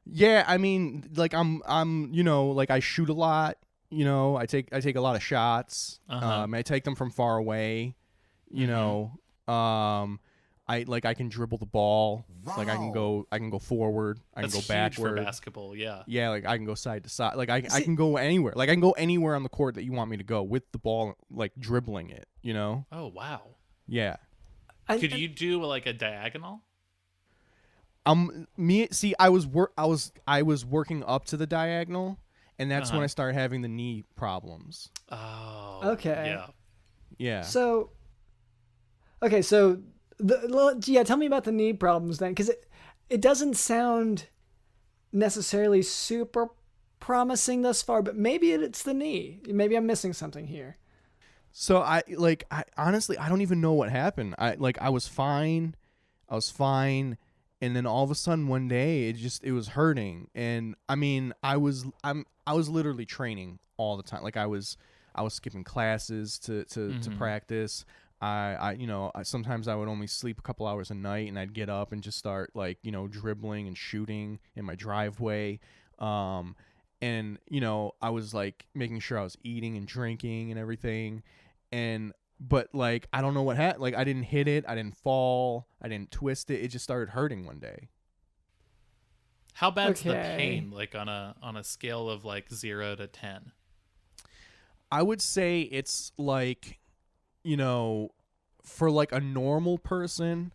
F: Yeah, I mean, like I'm like I shoot a lot. I take a lot of shots. I take them from far away. I can dribble the ball. Wow. Like I can go forward.
C: That's
F: can go backward.
C: For basketball, yeah.
F: Yeah, like I can go side to side. Like I can go anywhere. Like I can go anywhere on the court that you want me to go with the ball, like dribbling it.
C: Oh wow.
F: Yeah.
C: Could you do like a diagonal?
F: I was working up to the diagonal, and that's when I started having the knee problems.
C: Oh.
A: Okay.
C: Yeah.
F: Yeah.
A: So. Okay, so tell me about the knee problems then, because it doesn't sound necessarily super promising thus far, but maybe it's the knee. Maybe I'm missing something here.
F: So I honestly I don't even know what happened. I was fine, and then all of a sudden one day it was hurting, and I mean I was literally training all the time. Like I was skipping classes to practice. I sometimes I would only sleep a couple hours a night, and I'd get up and just start dribbling and shooting in my driveway. And I was like making sure I was eating and drinking and everything. But like I don't know what happened. Like I didn't hit it, I didn't fall, I didn't twist it. It just started hurting one day.
C: How bad's the pain? Like on a scale of like 0 to 10?
F: I would say it's like, for like a normal person,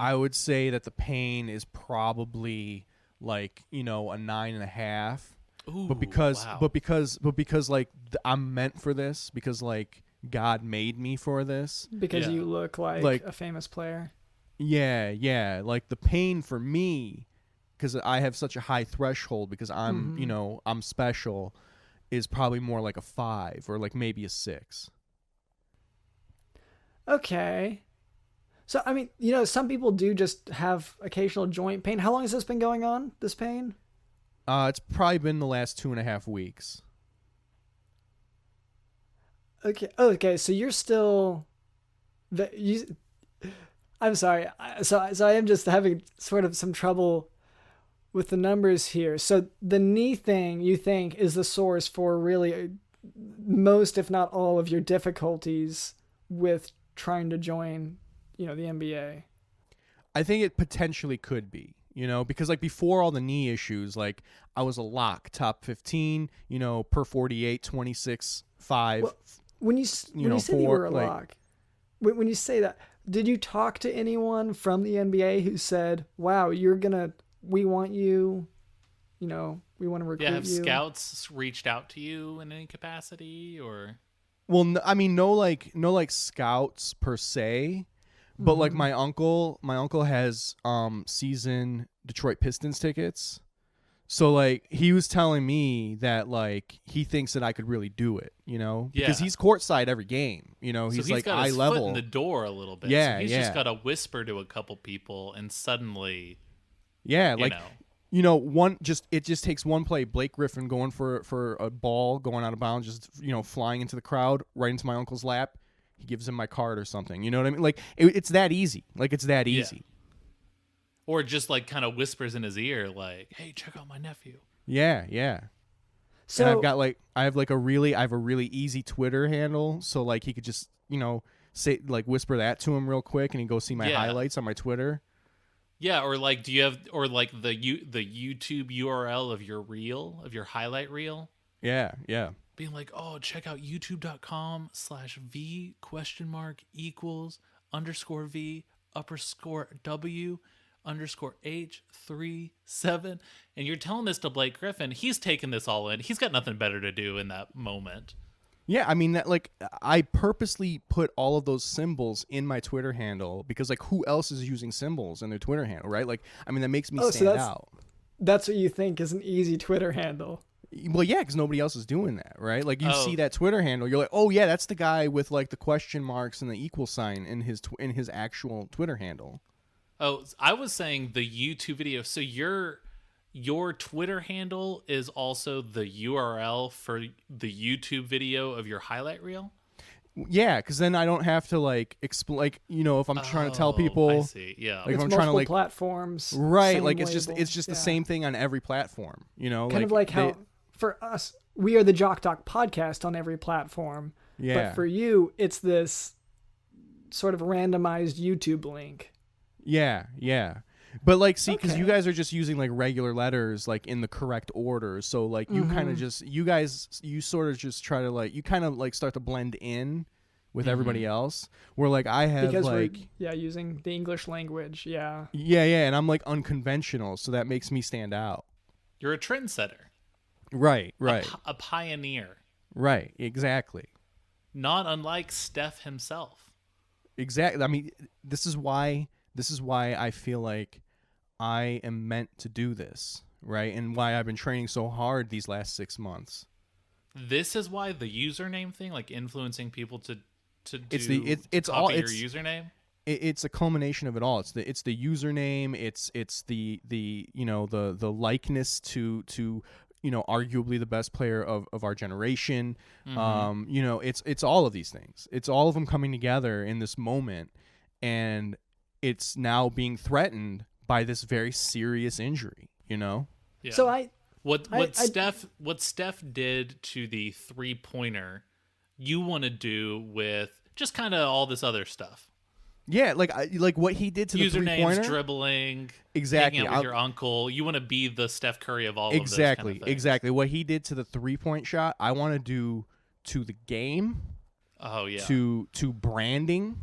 F: I would say that the pain is probably like, a 9.5.
C: Ooh,
F: but because like I'm meant for this, because like God made me for this.
A: Because you look like a famous player.
F: Yeah. Like the pain for me, because I have such a high threshold, because I'm, I'm special, is probably more like a 5 or like maybe a 6.
A: Okay. So, I mean, some people do just have occasional joint pain. How long has this been going on, this pain?
F: It's probably been the last 2.5 weeks.
A: Okay. So you're still... I'm sorry. So I am just having sort of some trouble with the numbers here. So the knee thing, you think, is the source for really most, if not all, of your difficulties with trying to join, the NBA?
F: I think it potentially could be, because like before all the knee issues, like I was a lock, top 15, per 48, 26, 5.
A: Well, when you said you were a lock, when you say that, did you talk to anyone from the NBA who said, wow, we want you, we want to recruit you?
C: Have scouts reached out to you in any capacity, or?
F: Well, I mean, no scouts per se, But like my uncle has season Detroit Pistons tickets. So like he was telling me that like he thinks that I could really do it, you know, because
C: Yeah.
F: he's courtside every game, you know.
C: So
F: He's
C: he's
F: like
C: got
F: eye
C: his
F: level.
C: foot in the door a little bit.
F: Yeah,
C: so he's
F: yeah.
C: just got to whisper to a couple people, and suddenly,
F: Yeah,
C: you
F: like
C: know.
F: you know, it just takes one play. Blake Griffin going for a ball going out of bounds, just flying into the crowd, right into my uncle's lap. He gives him my card or something. You know what I mean? Like it's that easy. Like it's that easy.
C: Or just like kind of whispers in his ear, like, "Hey, check out my nephew."
F: Yeah, yeah.
A: So
F: And I have a really easy Twitter handle, so like he could just say like whisper that to him real quick, and he go see my highlights on my Twitter.
C: Yeah, or like, do you have the YouTube URL of your highlight reel?
F: Yeah, yeah.
C: Being like, oh, check out youtube.com/V?W_H37, and you're telling this to Blake Griffin. He's taking this all in. He's got nothing better to do in that moment.
F: Yeah, I mean that like I purposely put all of those symbols in my Twitter handle because like who else is using symbols in their Twitter handle, right? Like I mean that makes me stand out.
A: That's what you think is an easy Twitter handle.
F: Well, yeah, because nobody else is doing that, right? Like you see that Twitter handle, you're like, oh yeah, that's the guy with like the question marks and the equal sign in his actual Twitter handle.
C: Oh, I was saying the YouTube video. So your Twitter handle is also the URL for the YouTube video of your highlight reel?
F: Yeah, because then I don't have to like explain, like if I'm trying to tell people.
C: I see. Yeah.
F: Like
A: It's
F: if I'm trying to like
A: platforms,
F: right,
A: same
F: like it's
A: label.
F: just the same thing on every platform,
A: Kind of like how for us we are the Jock Doc podcast on every platform.
F: Yeah.
A: But for you, it's this sort of randomized YouTube link.
F: Yeah, yeah. But like, see, because you
A: Okay.
F: guys are just using like regular letters, like in the correct order. So like, you kind of just, you sort of just try to like, you kind of like start to blend in with everybody else. Where like I have
A: Because
F: like,
A: we're using the English language. Yeah.
F: yeah, and I'm like unconventional, so that makes me stand out.
C: You're a trendsetter.
F: Right,
C: A pioneer.
F: right, exactly.
C: Not unlike Steph himself.
F: Exactly. I mean, this is why I feel like I am meant to do this, right? And why I've been training so hard these last 6 months.
C: This is why the username thing, like influencing people to
F: It's
C: do
F: it's
C: copy
F: all
C: your
F: it's
C: username.
F: it's a culmination of it all. It's the username. It's the the likeness to arguably the best player of our generation. It's all of these things. It's all of them coming together in this moment, and it's now being threatened by this very serious injury.
C: Yeah.
A: So
C: What Steph did to the 3-pointer, you want to do with just kind of all this other stuff.
F: Yeah, like what he did to the
C: Usernames,
F: 3-pointer.
C: dribbling,
F: Exactly.
C: hanging out with your uncle. You want to be the Steph Curry of all of those
F: Exactly,
C: kind of things.
F: exactly. What he did to the 3-point shot, I want to do to the game,
C: Oh yeah.
F: to branding,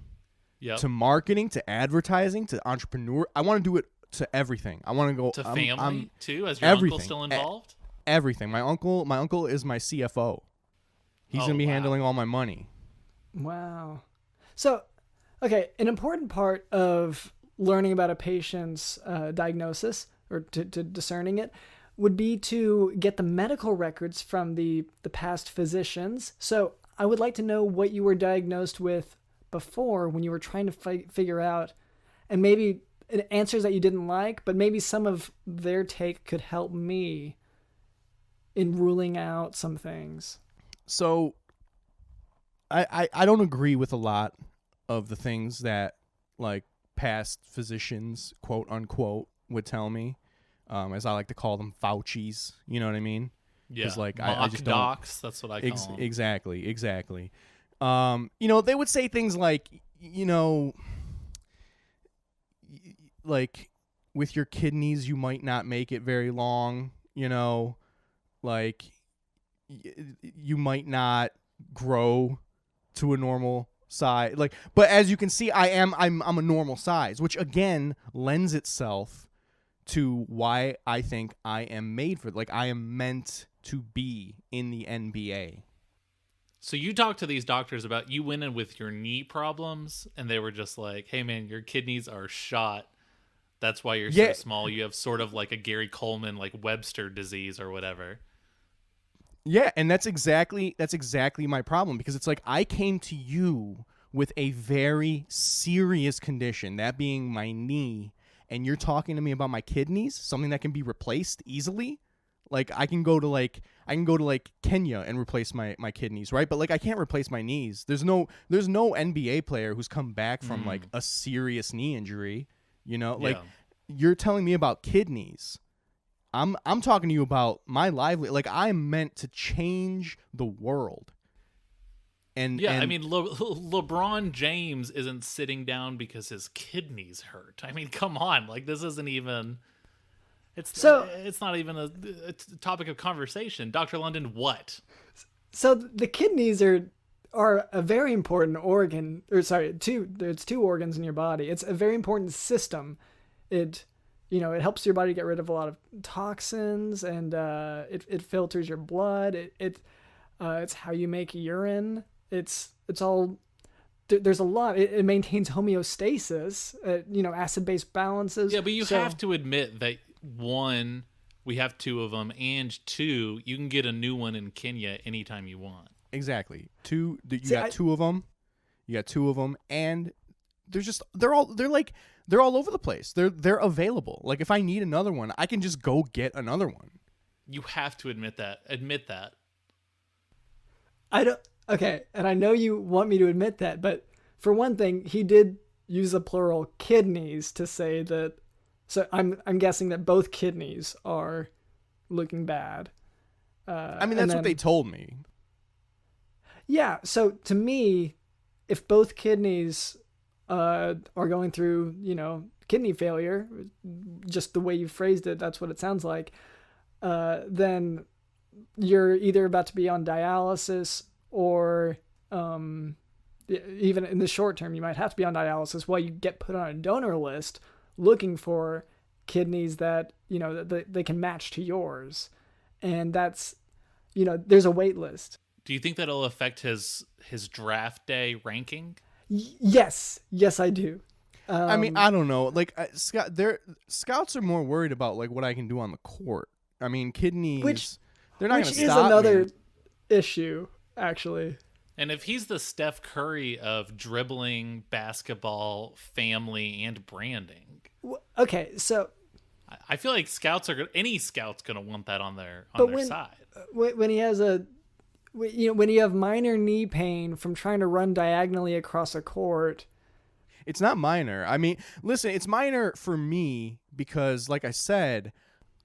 C: Yep.
F: to marketing, to advertising, to entrepreneur. I want to do it to everything. I want to go
C: to
F: I'm-
C: family
F: I'm
C: too, as your
F: everything.
C: uncle still involved.
F: everything. My uncle is my CFO. He's
C: Oh,
F: gonna be
C: wow.
F: handling all my money.
A: Wow. So, okay, an important part of learning about a patient's diagnosis or to discerning it would be to get the medical records from the past physicians. So I would like to know what you were diagnosed with before when you were trying to figure out, and maybe answers that you didn't like, but maybe some of their take could help me in ruling out some things.
F: So I don't agree with a lot of the things that like past physicians, quote unquote, would tell me, as I like to call them, Faucis. You know what I mean?
C: Yeah.
F: 'Cause, like,
C: Mock
F: I just don't-
C: docs. That's what I call them.
F: Exactly. They would say things like, like with your kidneys, you might not make it very long. Like you might not grow to a normal size. Like, but as you can see, I'm a normal size, which again lends itself to why I think I am made for. Like, I am meant to be in the NBA.
C: So you talked to these doctors about, you went in with your knee problems, and they were just like, hey, man, your kidneys are shot. That's why you're so small. You have sort of like a Gary Coleman, like Webster disease or whatever.
F: Yeah, and that's exactly my problem, because it's like I came to you with a very serious condition, that being my knee, and you're talking to me about my kidneys, something that can be replaced easily. Like I can go to Kenya and replace my kidneys, right? But like I can't replace my knees. There's no NBA player who's come back from like a serious knee injury, you know? Like you're telling me about kidneys. I'm talking to you about my livelihood. Like I'm meant to change the world. And
C: I mean, LeBron James isn't sitting down because his kidneys hurt. I mean, come on, like this isn't even. It's not even a topic of conversation. Dr. London, what?
A: So the kidneys are a very important organ, there's two organs in your body. It's a very important system. It helps your body get rid of a lot of toxins, and it filters your blood. It's how you make urine. It's all. There's a lot. It maintains homeostasis. Acid-base balances.
C: Yeah, but you have to admit that, one, we have two of them, and two, you can get a new one in Kenya anytime you want.
F: Exactly. You got two of them. You got two of them, and they're all over the place. They're available. Like if I need another one, I can just go get another one.
C: You have to admit that. Admit that.
A: I don't. Okay, and I know you want me to admit that, but for one thing, he did use the plural kidneys to say that. So I'm guessing that both kidneys are looking bad.
F: I mean, that's what they told me.
A: Yeah. So to me, if both kidneys are going through, kidney failure, just the way you phrased it, that's what it sounds like. Then you're either about to be on dialysis, or even in the short term, you might have to be on dialysis while you get put on a donor list, looking for kidneys that that they can match to yours, and that's there's a wait list.
C: Do you think that'll affect his draft day ranking?
A: Yes, I do.
F: I mean, I don't know. Like scouts are more worried about like what I can do on the court. I mean, kidneys. They're not going to stop. Which is
A: another issue, actually.
C: And if he's the Steph Curry of dribbling, basketball, family, and branding.
A: Okay, so
C: I feel like any scout's going to want that on their side.
A: When he has when you have minor knee pain from trying to run diagonally across a court.
F: It's not minor. I mean, listen, it's minor for me because, like I said,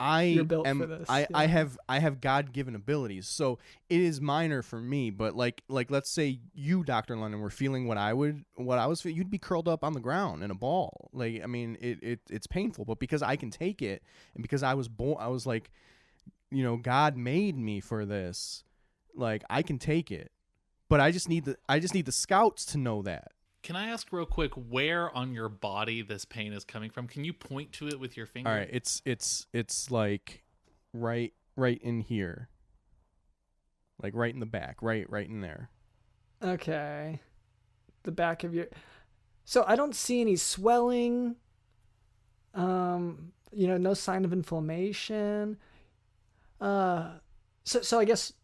A: You're built for this.
F: I have God-given abilities, so it is minor for me. But like let's say you, Dr. London, were feeling what I was feeling, you'd be curled up on the ground in a ball. Like I mean, it's painful, but because I can take it, and because I was like, God made me for this. Like I can take it, but I just need the scouts to know that.
C: Can I ask real quick where on your body this pain is coming from? Can you point to it with your finger?
F: All right, it's like right in here. Like right in the back, right in there.
A: Okay. The back of your. So I don't see any swelling. No sign of inflammation. So I guess,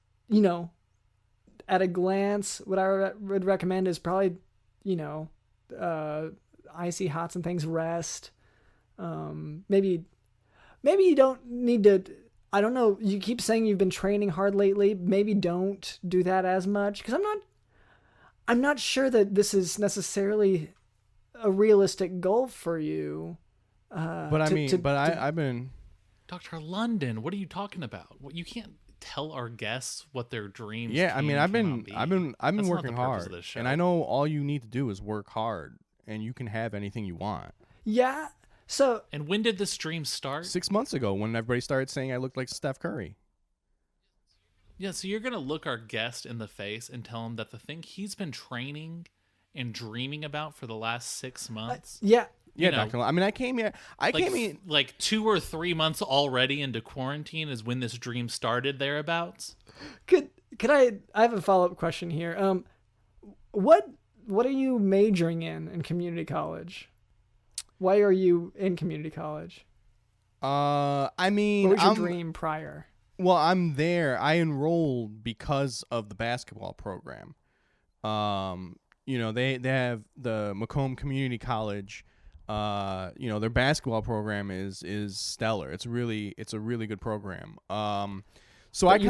A: at a glance, what I would recommend is probably icy hots and things, rest. Maybe you don't need to, I don't know, you keep saying you've been training hard lately. Maybe don't do that as much, because I'm not sure that this is necessarily a realistic goal for you.
F: I've been.
C: Dr. London, what are you talking about? You can't tell our guests what their dreams.
F: Yeah, I mean, I've been working hard, and I know all you need to do is work hard, and you can have anything you want.
A: Yeah. So.
C: And when did this dream start?
F: 6 months ago, when everybody started saying I looked like Steph Curry.
C: Yeah, so you're gonna look our guest in the face and tell him that the thing he's been training and dreaming about for the last 6 months.
A: Yeah.
F: Yeah, Dr. I mean, I came here
C: like 2 or 3 months already into quarantine is when this dream started thereabouts.
A: Could could I have a follow-up question here. What are you majoring in community college? Why are you in community college?
F: I mean,
A: What was your dream prior?
F: Well, I'm there. I enrolled because of the basketball program. They have the Macomb Community College. Their basketball program is stellar. It's a really good program. So
A: But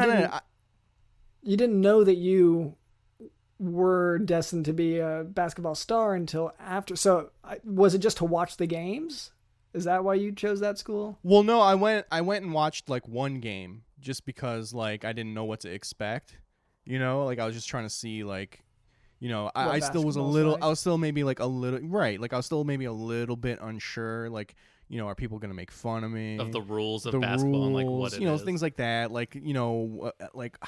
A: you didn't know that you were destined to be a basketball star until after. So was it just to watch the games? Is that why you chose that school?
F: Well, no, I went and watched like one game just because like I didn't know what to expect. Like I was just trying to see like, I still was a little, I was still maybe like a little, right. Like I was still maybe a little bit unsure. Like, are people going to make fun of me?
C: Of the rules of basketball and like what it is.
F: Things like that. Like, like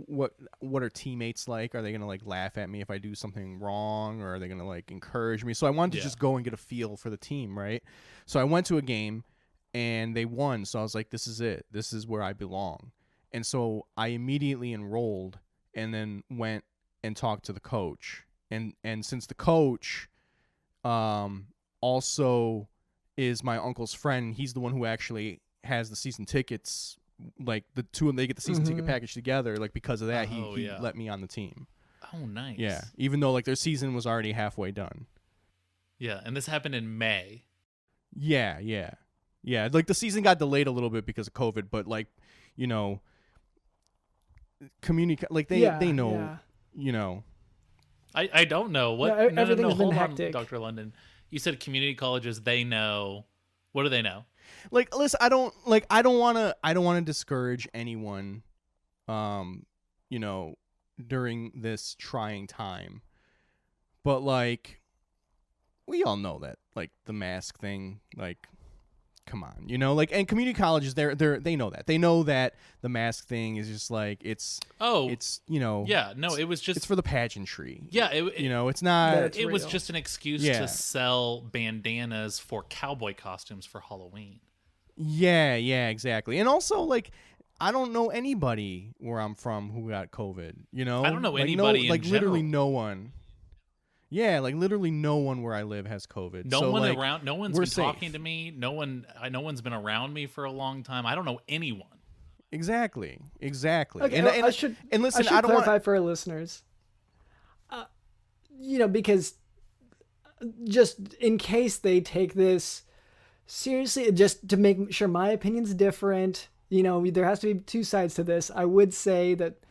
F: what are teammates like? Are they going to like laugh at me if I do something wrong, or are they going to like encourage me? So I wanted to just go and get a feel for the team, right? So I went to a game and they won. So I was like, this is it. This is where I belong. And so I immediately enrolled and then went and talked to the coach. And since the coach also is my uncle's friend, he's the one who actually has the season tickets. Like the two of them, they get the season ticket package together. Like because of that, he let me on the team.
C: Oh, nice.
F: Yeah, even though like their season was already halfway done.
C: Yeah, and this happened in May.
F: Yeah. Like the season got delayed a little bit because of COVID, but like, like they know,
C: I don't know what.
A: Yeah, everything's been
C: hold
A: hectic.
C: on, Dr. London. You said community colleges. They know. What do they know?
F: Like, listen, I don't want to discourage anyone, during this trying time, but like, we all know that like the mask thing, like, come on, and community colleges, they know that the mask thing is just like it was just it's for the pageantry.
C: Yeah,
F: it's not.
C: It was just an excuse to sell bandanas for cowboy costumes for Halloween.
F: Yeah, exactly. And also, like, I don't know anybody where I'm from who got COVID.
C: I don't know anybody in general.
F: Literally no one. Yeah, like literally no one where I live has COVID.
C: No one around. No one's
F: been
C: talking to me. No one's been around me for a long time. I don't know anyone.
F: Exactly.
A: Okay,
F: And
A: I should
F: listen.
A: I don't clarify for our listeners. Because just in case they take this seriously, just to make sure my opinion's different. There has to be two sides to this. I would say that,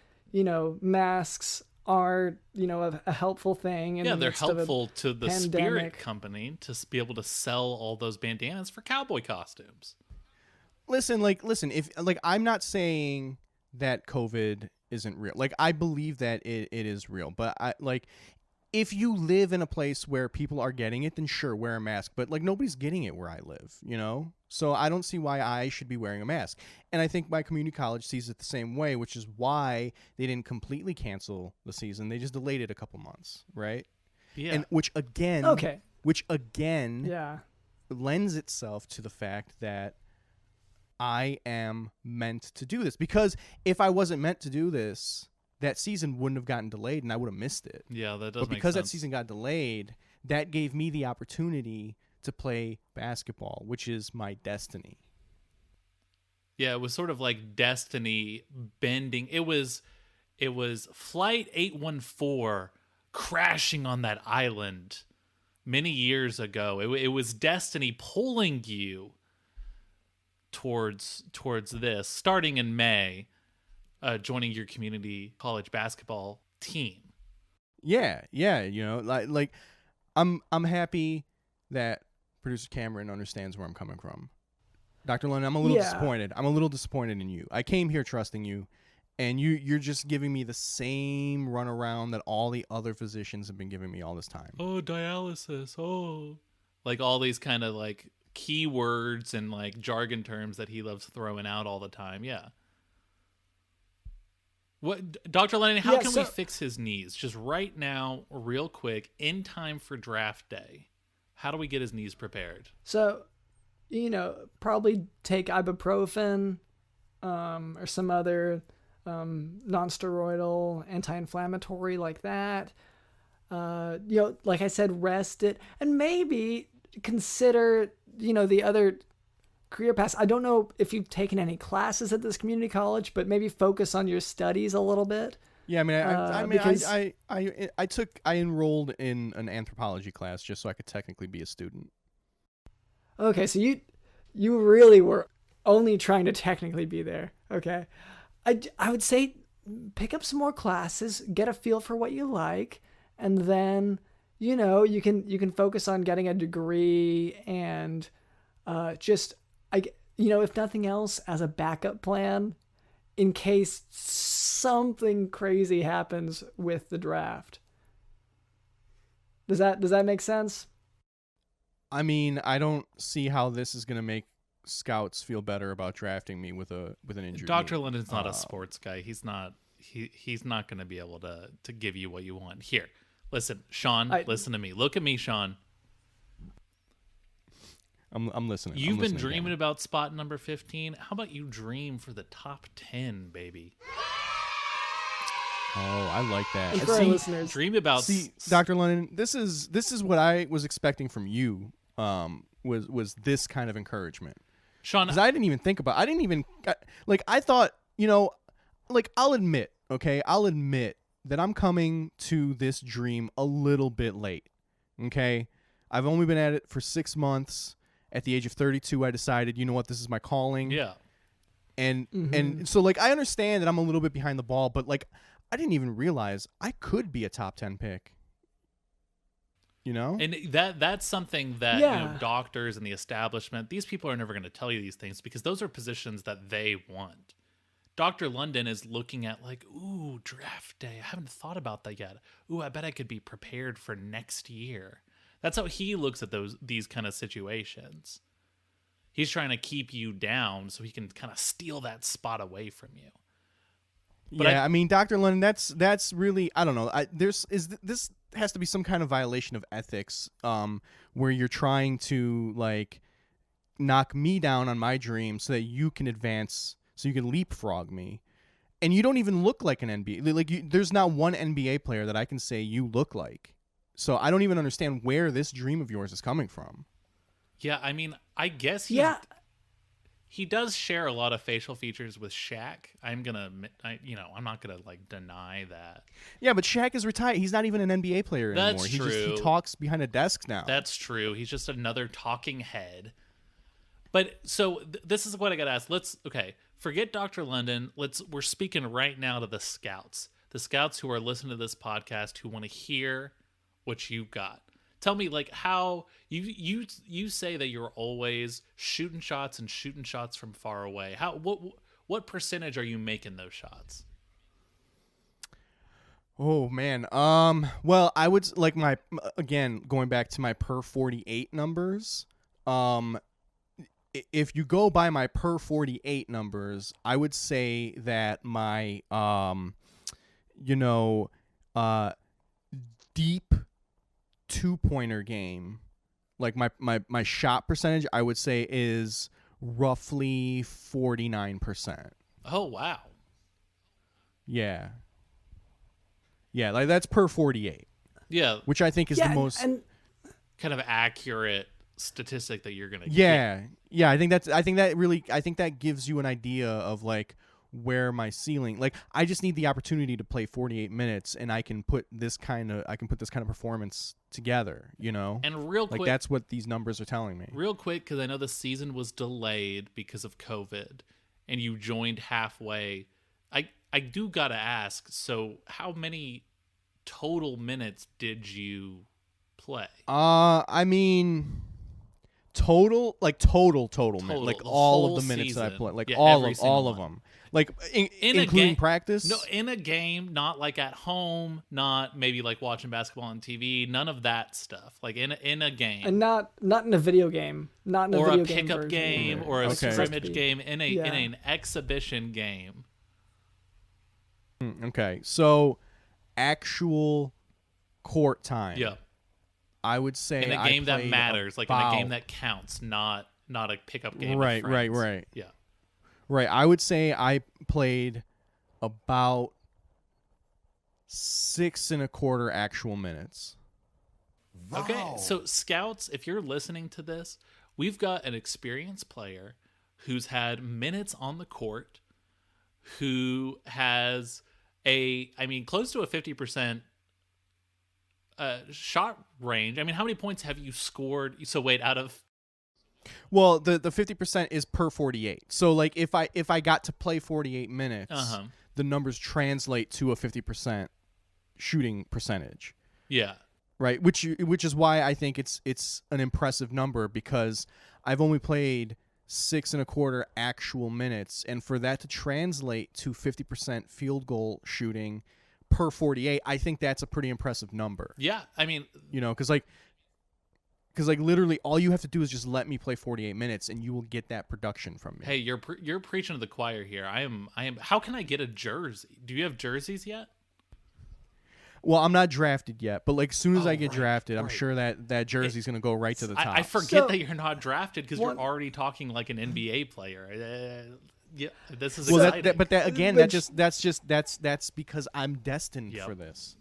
A: masks are, a helpful thing.
C: Yeah, they're helpful to the spirit company to be able to sell all those bandanas for cowboy costumes.
F: Listen, if like I'm not saying that COVID isn't real. Like I believe that it is real, but if you live in a place where people are getting it, then sure, wear a mask. But like nobody's getting it where I live, So I don't see why I should be wearing a mask. And I think my community college sees it the same way, which is why they didn't completely cancel the season. They just delayed it a couple months, right?
C: Yeah.
F: And which again lends itself to the fact that I am meant to do this. Because if I wasn't meant to do this, that season wouldn't have gotten delayed and I would have missed it.
C: Yeah, that does make sense.
F: But because that season got delayed, that gave me the opportunity to play basketball, which is my destiny.
C: Yeah, it was sort of like destiny bending. It was Flight 814 crashing on that island many years ago. It was destiny pulling you towards this, starting in May. Joining your community college basketball team.
F: Yeah, like I'm happy that producer Cameron understands where I'm coming from. Dr. London, I'm a little disappointed. I'm a little disappointed in you. I came here trusting you, and you're just giving me the same runaround that all the other physicians have been giving me all this time.
C: Oh, dialysis. Oh, like all these kind of like keywords and like jargon terms that he loves throwing out all the time. Yeah. What, Dr. Lennon, how can we fix his knees? Just right now, real quick, in time for draft day. How do we get his knees prepared?
A: So, probably take ibuprofen or some other non-steroidal, anti-inflammatory like that. Like I said, rest it, and maybe consider, the other career paths. I don't know if you've taken any classes at this community college, but maybe focus on your studies a little bit.
F: Yeah,
A: Because-
F: I enrolled in an anthropology class just so I could technically be a student.
A: Okay, so you really were only trying to technically be there. Okay. I would say pick up some more classes, get a feel for what you like, and then, you can focus on getting a degree and if nothing else, as a backup plan in case something crazy happens with the draft. Does that make sense?
F: I mean, I don't see how this is going to make scouts feel better about drafting me with an injury.
C: Dr. London's not a sports guy. He's not going to be able to give you what you want. Here, listen, Sean, listen to me. Look at me, Sean.
F: I'm listening.
C: You've
F: I'm
C: been
F: listening,
C: dreaming
F: Dan.
C: about spot number 15. How about you dream for the top 10, baby?
F: Oh, I like that.
A: And for our listeners,
C: Dream about
F: Dr. London, this is what I was expecting from you. Was this kind of encouragement?
C: Sean,
F: Because I didn't even I thought, I'll admit that I'm coming to this dream a little bit late. Okay, I've only been at it for 6 months. At the age of 32, I decided, you know what, this is my calling.
C: yeah.
F: And so I understand that I'm a little bit behind the ball, but I didn't even realize I could be a top 10 pick.
C: And that's something that doctors and the establishment, these people are never going to tell you these things because those are positions that they want. Dr. London is looking at ooh, draft day. I haven't thought about that yet. Ooh, I bet I could be prepared for next year. That's how he looks at these kind of situations. He's trying to keep you down so he can kind of steal that spot away from you. But
F: I mean, Dr. London, that's really, I don't know. This has to be some kind of violation of ethics, where you're trying to knock me down on my dream so that you can advance, so you can leapfrog me, and you don't even look like an NBA. There's not one NBA player that I can say you look like. So I don't even understand where this dream of yours is coming from.
C: Yeah, I mean, I guess he does share a lot of facial features with Shaq. I'm not gonna deny that.
F: Yeah, but Shaq is retired. He's not even an NBA player
C: That's
F: anymore.
C: true.
F: He talks behind a desk now.
C: That's true. He's just another talking head. But so this is what I gotta ask. Forget Dr. London. We're speaking right now to the scouts who are listening to this podcast who want to hear what you got. Tell me how you say that you're always shooting shots from far away. What percentage are you making those shots?
F: Oh man. Well, I would going back to my per 48 numbers. If you go by my per 48 numbers, I would say that my deep 2-pointer game, my shot percentage, I would say is roughly 49%.
C: Oh wow.
F: Yeah, that's per 48.
C: Yeah,
F: which I think is the most
C: kind of accurate statistic that you're gonna
F: get. I think that gives you an idea of where my ceiling. I just need the opportunity to play 48 minutes, and I can put this kind of performance together.
C: And real quick,
F: that's what these numbers are telling me.
C: Real quick, because I know the season was delayed because of COVID, and you joined halfway. I do gotta ask. So, how many total minutes did you play?
F: I mean, total minutes, all of the minutes that I played, all of them. Including practice?
C: No, in a game, not at home, not maybe watching basketball on TV, none of that stuff. In a game.
A: And not in a video game. Not in
C: or
A: a video
C: a pickup game or a
F: Okay.
C: scrimmage game in an exhibition game.
F: Okay. So actual court time.
C: Yeah.
F: I would say
C: In a game that matters, in a game
F: about-
C: that counts, not a pickup game.
F: Right.
C: with friends.
F: Right.
C: Yeah.
F: Right. I would say I played about 6.25 actual minutes.
C: Okay, so scouts, if you're listening to this, we've got an experienced player who's had minutes on the court, who has close to a 50% shot range. I mean, how many points have you scored? So wait, out of...
F: Well, the 50% is per 48. So like if I got to play 48 minutes, the numbers translate to a 50% shooting percentage.
C: Yeah.
F: Right, which is why I think it's an impressive number, because I've only played 6.25 actual minutes, and for that to translate to 50% field goal shooting per 48, I think that's a pretty impressive number.
C: Yeah, I mean,
F: because literally all you have to do is just let me play 48 minutes, and you will get that production from me.
C: Hey, you're preaching to the choir here. I am. How can I get a jersey? Do you have jerseys yet?
F: Well, I'm not drafted yet, but like as soon as I get drafted, I'm sure that jersey's going to go right to the top.
C: I forget that you're not drafted because you're already talking like an NBA player. Yeah, this is exciting.
F: That's because I'm destined for this.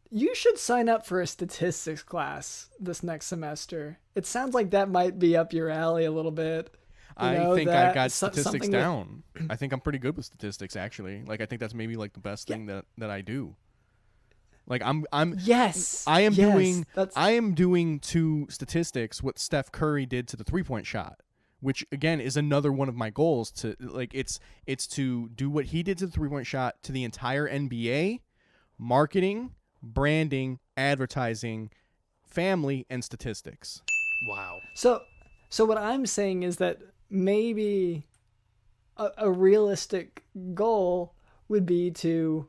A: You should sign up for a statistics class this next semester. It sounds like that might be up your alley a little bit.
F: I think I got statistics down. I think I'm pretty good with statistics, actually. Like, I think that's maybe like the best thing that I do. Like, I am doing to statistics what Steph Curry did to the 3-point shot, which again is another one of my goals. To like, it's to do what he did to the 3-point shot to the entire NBA, marketing, branding, advertising, family, and statistics.
C: Wow.
A: So what I'm saying is that maybe a realistic goal would be to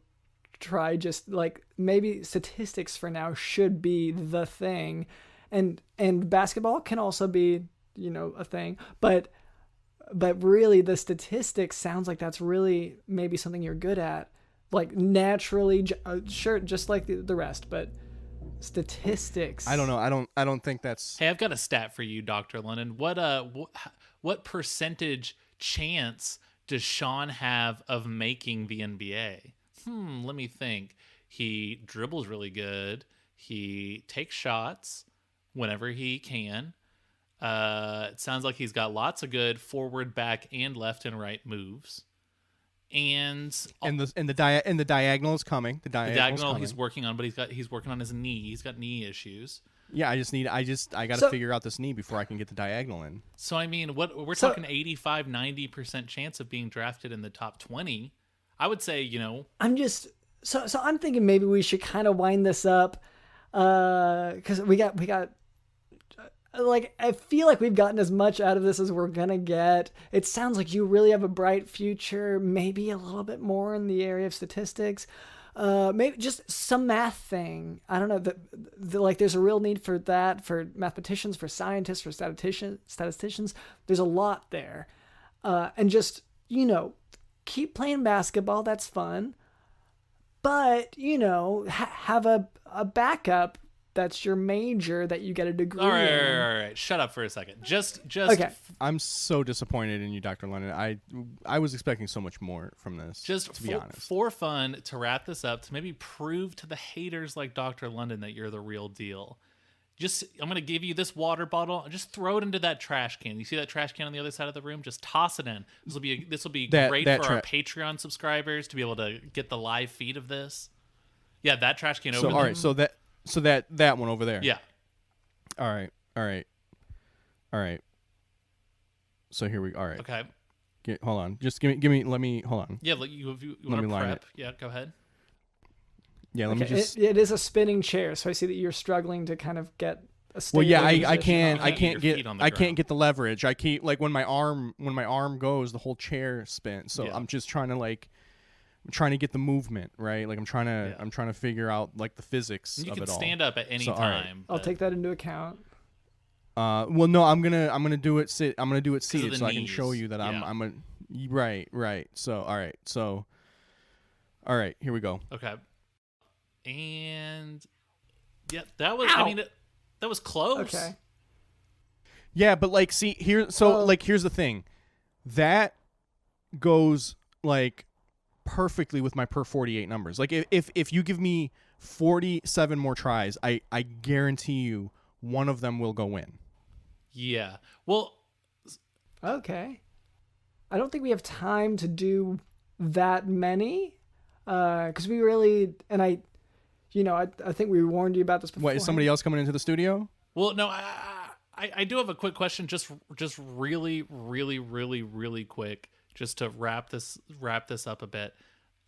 A: try just like maybe statistics for now should be the thing, and basketball can also be a thing, but really the statistics sounds like that's really maybe something you're good at, like naturally, sure, just like the rest, but statistics.
F: I don't know. I don't think that's...
C: Hey, I've got a stat for you, Dr. Lennon. What percentage chance does Sean have of making the NBA? Let me think. He dribbles really good. He takes shots whenever he can. It sounds like he's got lots of good forward, back, and left and right moves. And
F: the diagonal is coming. The diagonal
C: he's working on, but he's working on his knee. He's got knee issues.
F: Yeah, I got to figure out this knee before I can get the diagonal in.
C: So I mean, we're talking 85-90% chance of being drafted in the top 20. I would say,
A: I'm just so I'm thinking maybe we should kind of wind this up, because we got like, I feel like we've gotten as much out of this as we're gonna get. It sounds like you really have a bright future, maybe a little bit more in the area of statistics, maybe just some math thing. I don't know, like there's a real need for that, for mathematicians, for scientists, for statisticians. There's a lot there, and just keep playing basketball. That's fun, but have a backup. That's your major that you get a degree in.
C: All right. Shut up for a second. Just
A: okay.
F: I'm so disappointed in you, Dr. Lennon. I was expecting so much more from this.
C: Just
F: to be honest.
C: For fun, to wrap this up, to maybe prove to the haters like Dr. London that you're the real deal. I'm going to give you this water bottle. Just throw it into that trash can. You see that trash can on the other side of the room? Just toss it in. This will be great for our Patreon subscribers to be able to get the live feed of this. Yeah, that trash can over there.
F: All right, so that one over there.
C: Yeah.
F: All right. So here we. All right.
C: Okay.
F: Hold on. Just give me. Let me. Hold on.
C: Yeah. You want to prep? Yeah. Go ahead.
F: Yeah. Let me just.
A: It is a spinning chair, so I see that you're struggling to kind of get a stable
F: Well, yeah. I
A: position.
F: can't get the leverage. I keep like when my arm goes, the whole chair spins. So
C: Yeah.
F: I'm just trying to get the movement right. Like I'm trying to figure out like the physics
C: You
F: of
C: can
F: it all.
C: stand up at any
F: So,
C: time.
A: I'll take that into account.
F: Well, no, I'm gonna do it sit. I'm gonna do it seated so I can show
C: knees.
F: you that
C: Yeah.
F: I'm a right. So all right, here we go.
C: Okay. And yeah, that was.
A: Ow.
C: I mean, that was close.
A: Okay.
F: Yeah, but like, see here. So like, here's the thing. That goes like perfectly with my per 48 numbers. Like if you give me 47 more tries, I guarantee you one of them will go in.
C: Yeah. Well,
A: Okay. I don't think we have time to do that many, because we really, and I think we warned you about this before.
F: What, is somebody else coming into the studio?
C: well, no, I do have a quick question, just really, really, really, really quick, just to wrap this up a bit.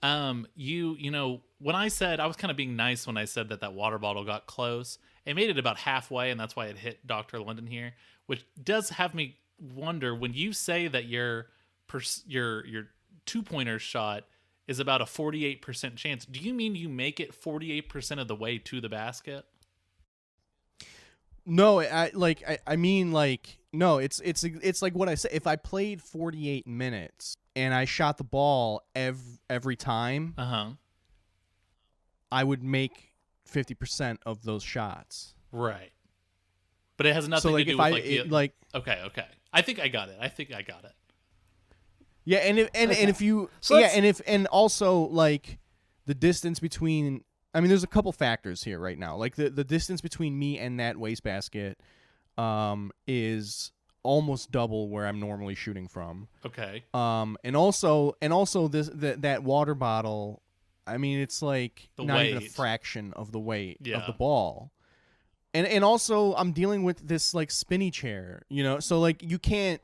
C: You know, when I said, I was kind of being nice when I said that water bottle got close. It made it about halfway, and that's why it hit Dr. London here, which does have me wonder, when you say that your 2-pointer shot is about a 48% chance, do you mean you make it 48% of the way to the basket?
F: No, I mean no, it's like what I said. If I played 48 minutes and I shot the ball every time, I would make 50% of those shots.
C: Right. But it has nothing to do with okay. I think I got it.
F: Yeah, and also like the distance between, I mean, there's a couple factors here right now. Like the distance between me and that wastebasket is almost double where I'm normally shooting from.
C: Okay.
F: And also that water bottle, I mean, it's like not even a fraction of the weight of the ball. And also I'm dealing with this like spinny chair, you know, so like you can't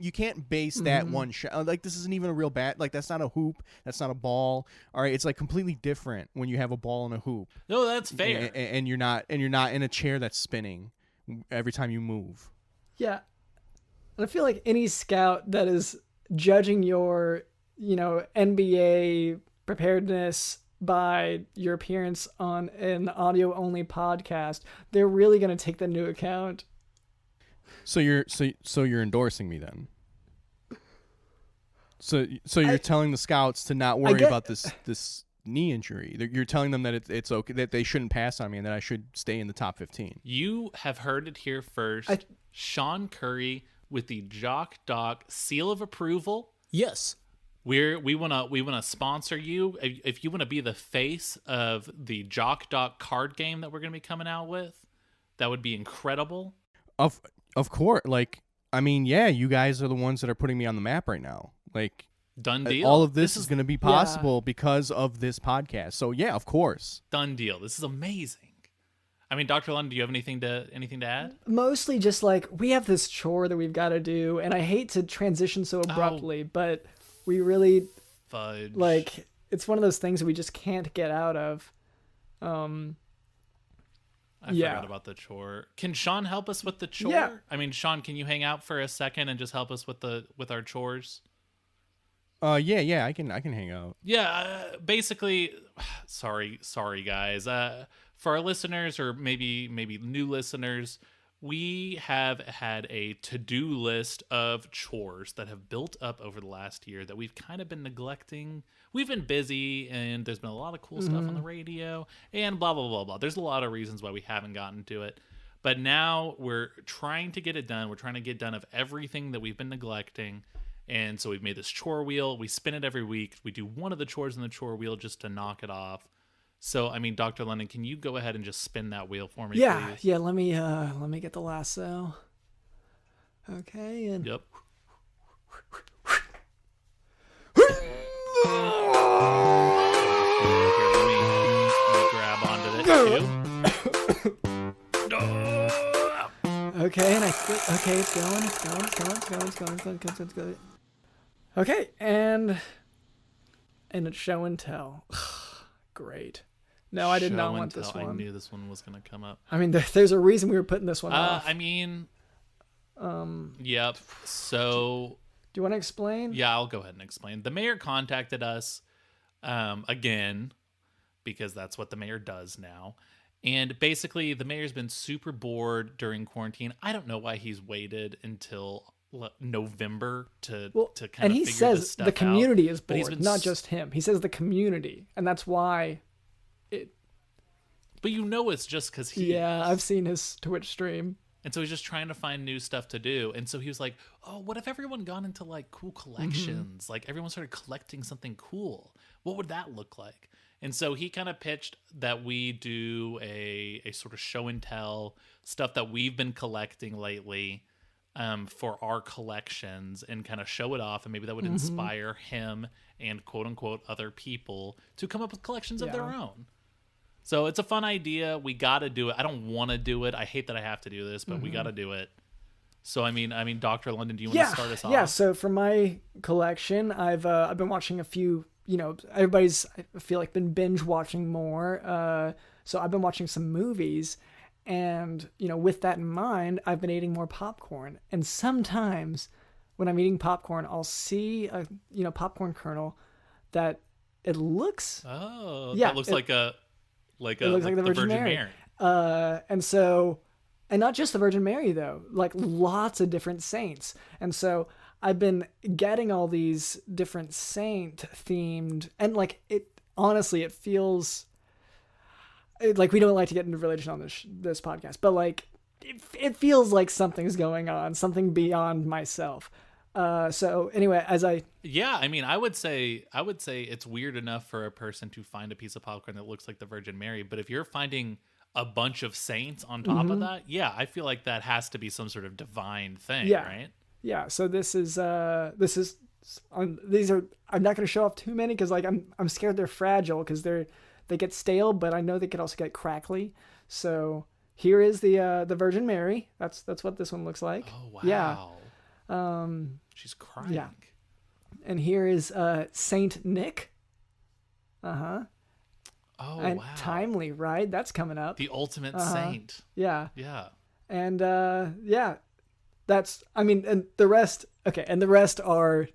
F: base that one shot. Like this isn't even a real bat. Like that's not a hoop. That's not a ball. All right, it's like completely different when you have a ball and a hoop.
C: No, that's fair.
F: And you're not in a chair that's spinning every time you move.
A: Yeah. And I feel like any scout that is judging your, NBA preparedness by your appearance on an audio only podcast, they're really going to take that into account.
F: So you're endorsing me then. So you're telling the scouts to not worry about this knee injury. You're telling them that it's okay, that they shouldn't pass on me, and that I should stay in the top 15.
C: You have heard it here first. Sean Curry with the Jock Doc seal of approval.
B: Yes.
C: We wanna sponsor you. If you want to be the face of the Jock Doc card game that we're gonna be coming out with, that would be incredible.
F: Of course, like, I mean, yeah, you guys are the ones that are putting me on the map right now. Like,
C: done deal.
F: All of this is going to be possible because of this podcast. So yeah, of course.
C: Done deal. This is amazing. I mean, Dr. London, do you have anything to add? Mostly
A: just like, we have this chore that we've got to do, and I hate to transition so abruptly, but we really
C: fudge.
A: Like, it's one of those things that we just can't get out of.
C: I forgot about the chore. Can Sean help us with the chore?
A: Yeah.
C: I mean, Sean, can you hang out for a second and just help us with our chores?
F: Yeah, I can hang out.
C: Yeah, basically, sorry guys. For our listeners, or maybe new listeners, we have had a to-do list of chores that have built up over the last year that we've kind of been neglecting. We've been busy, and there's been a lot of cool stuff on the radio, and blah, blah, blah, blah. There's a lot of reasons why we haven't gotten to it. But now we're trying to get it done. We're trying to get done of everything that we've been neglecting. And so we've made this chore wheel. We spin it every week. We do one of the chores in the chore wheel just to knock it off. So, I mean, Dr. London, can you go ahead and just spin that wheel for me, please?
A: Yeah, let me get the lasso. Okay, and...
C: Yep. Here, let me grab onto it, too.
A: Okay, and it's going. Okay, and it's show and tell. Great. No, I did not want this one.
C: I knew this one was going to come up.
A: I mean, there's a reason we were putting this one off.
C: I mean, yep. So,
A: do you want to explain?
C: Yeah, I'll go ahead and explain. The mayor contacted us again, because that's what the mayor does now. And basically, the mayor's been super bored during quarantine. I don't know why he's waited until November to kind of figure this stuff out.
A: And he says the community is bored, not just him. He says the community, and that's why it...
C: But it's just because he...
A: Yeah, I've seen his Twitch stream.
C: And so he's just trying to find new stuff to do. And so he was like, oh, what if everyone got into, like, cool collections? Like, everyone started collecting something cool. What would that look like? And so he kind of pitched that we do a sort of show and tell, stuff that we've been collecting lately for our collections, and kind of show it off. And maybe that would inspire him and quote unquote other people to come up with collections of their own. So it's a fun idea. We got to do it. I don't want to do it. I hate that I have to do this, but we got to do it. So I mean, Dr. London, do you want to start us off?
A: Yeah. So for my collection, I've been watching a few. Everybody's, I feel like, been binge watching more. So I've been watching some movies, and with that in mind, I've been eating more popcorn. And sometimes when I'm eating popcorn, I'll see a popcorn kernel that it looks.
C: That looks like the Virgin Mary.
A: And not just the Virgin Mary, though, like lots of different saints. And so I've been getting all these different saint themed, and like honestly, it feels like we don't like to get into religion on this podcast, but like it feels like something's going on, something beyond myself. So anyway,
C: I would say it's weird enough for a person to find a piece of popcorn that looks like the Virgin Mary, but if you're finding a bunch of saints on top of that, I feel like that has to be some sort of divine thing, right?
A: Yeah. So these are, I'm not going to show off too many because like I'm scared they're fragile because they get stale, but I know they could also get crackly. So here is the Virgin Mary. That's what this one looks like.
C: Oh wow.
A: Yeah.
C: She's crying.
A: Yeah. And here is Saint Nick.
C: Oh
A: and
C: wow.
A: Timely, right? That's coming up.
C: The ultimate saint.
A: Yeah.
C: Yeah.
A: And and the rest. Okay, and the rest are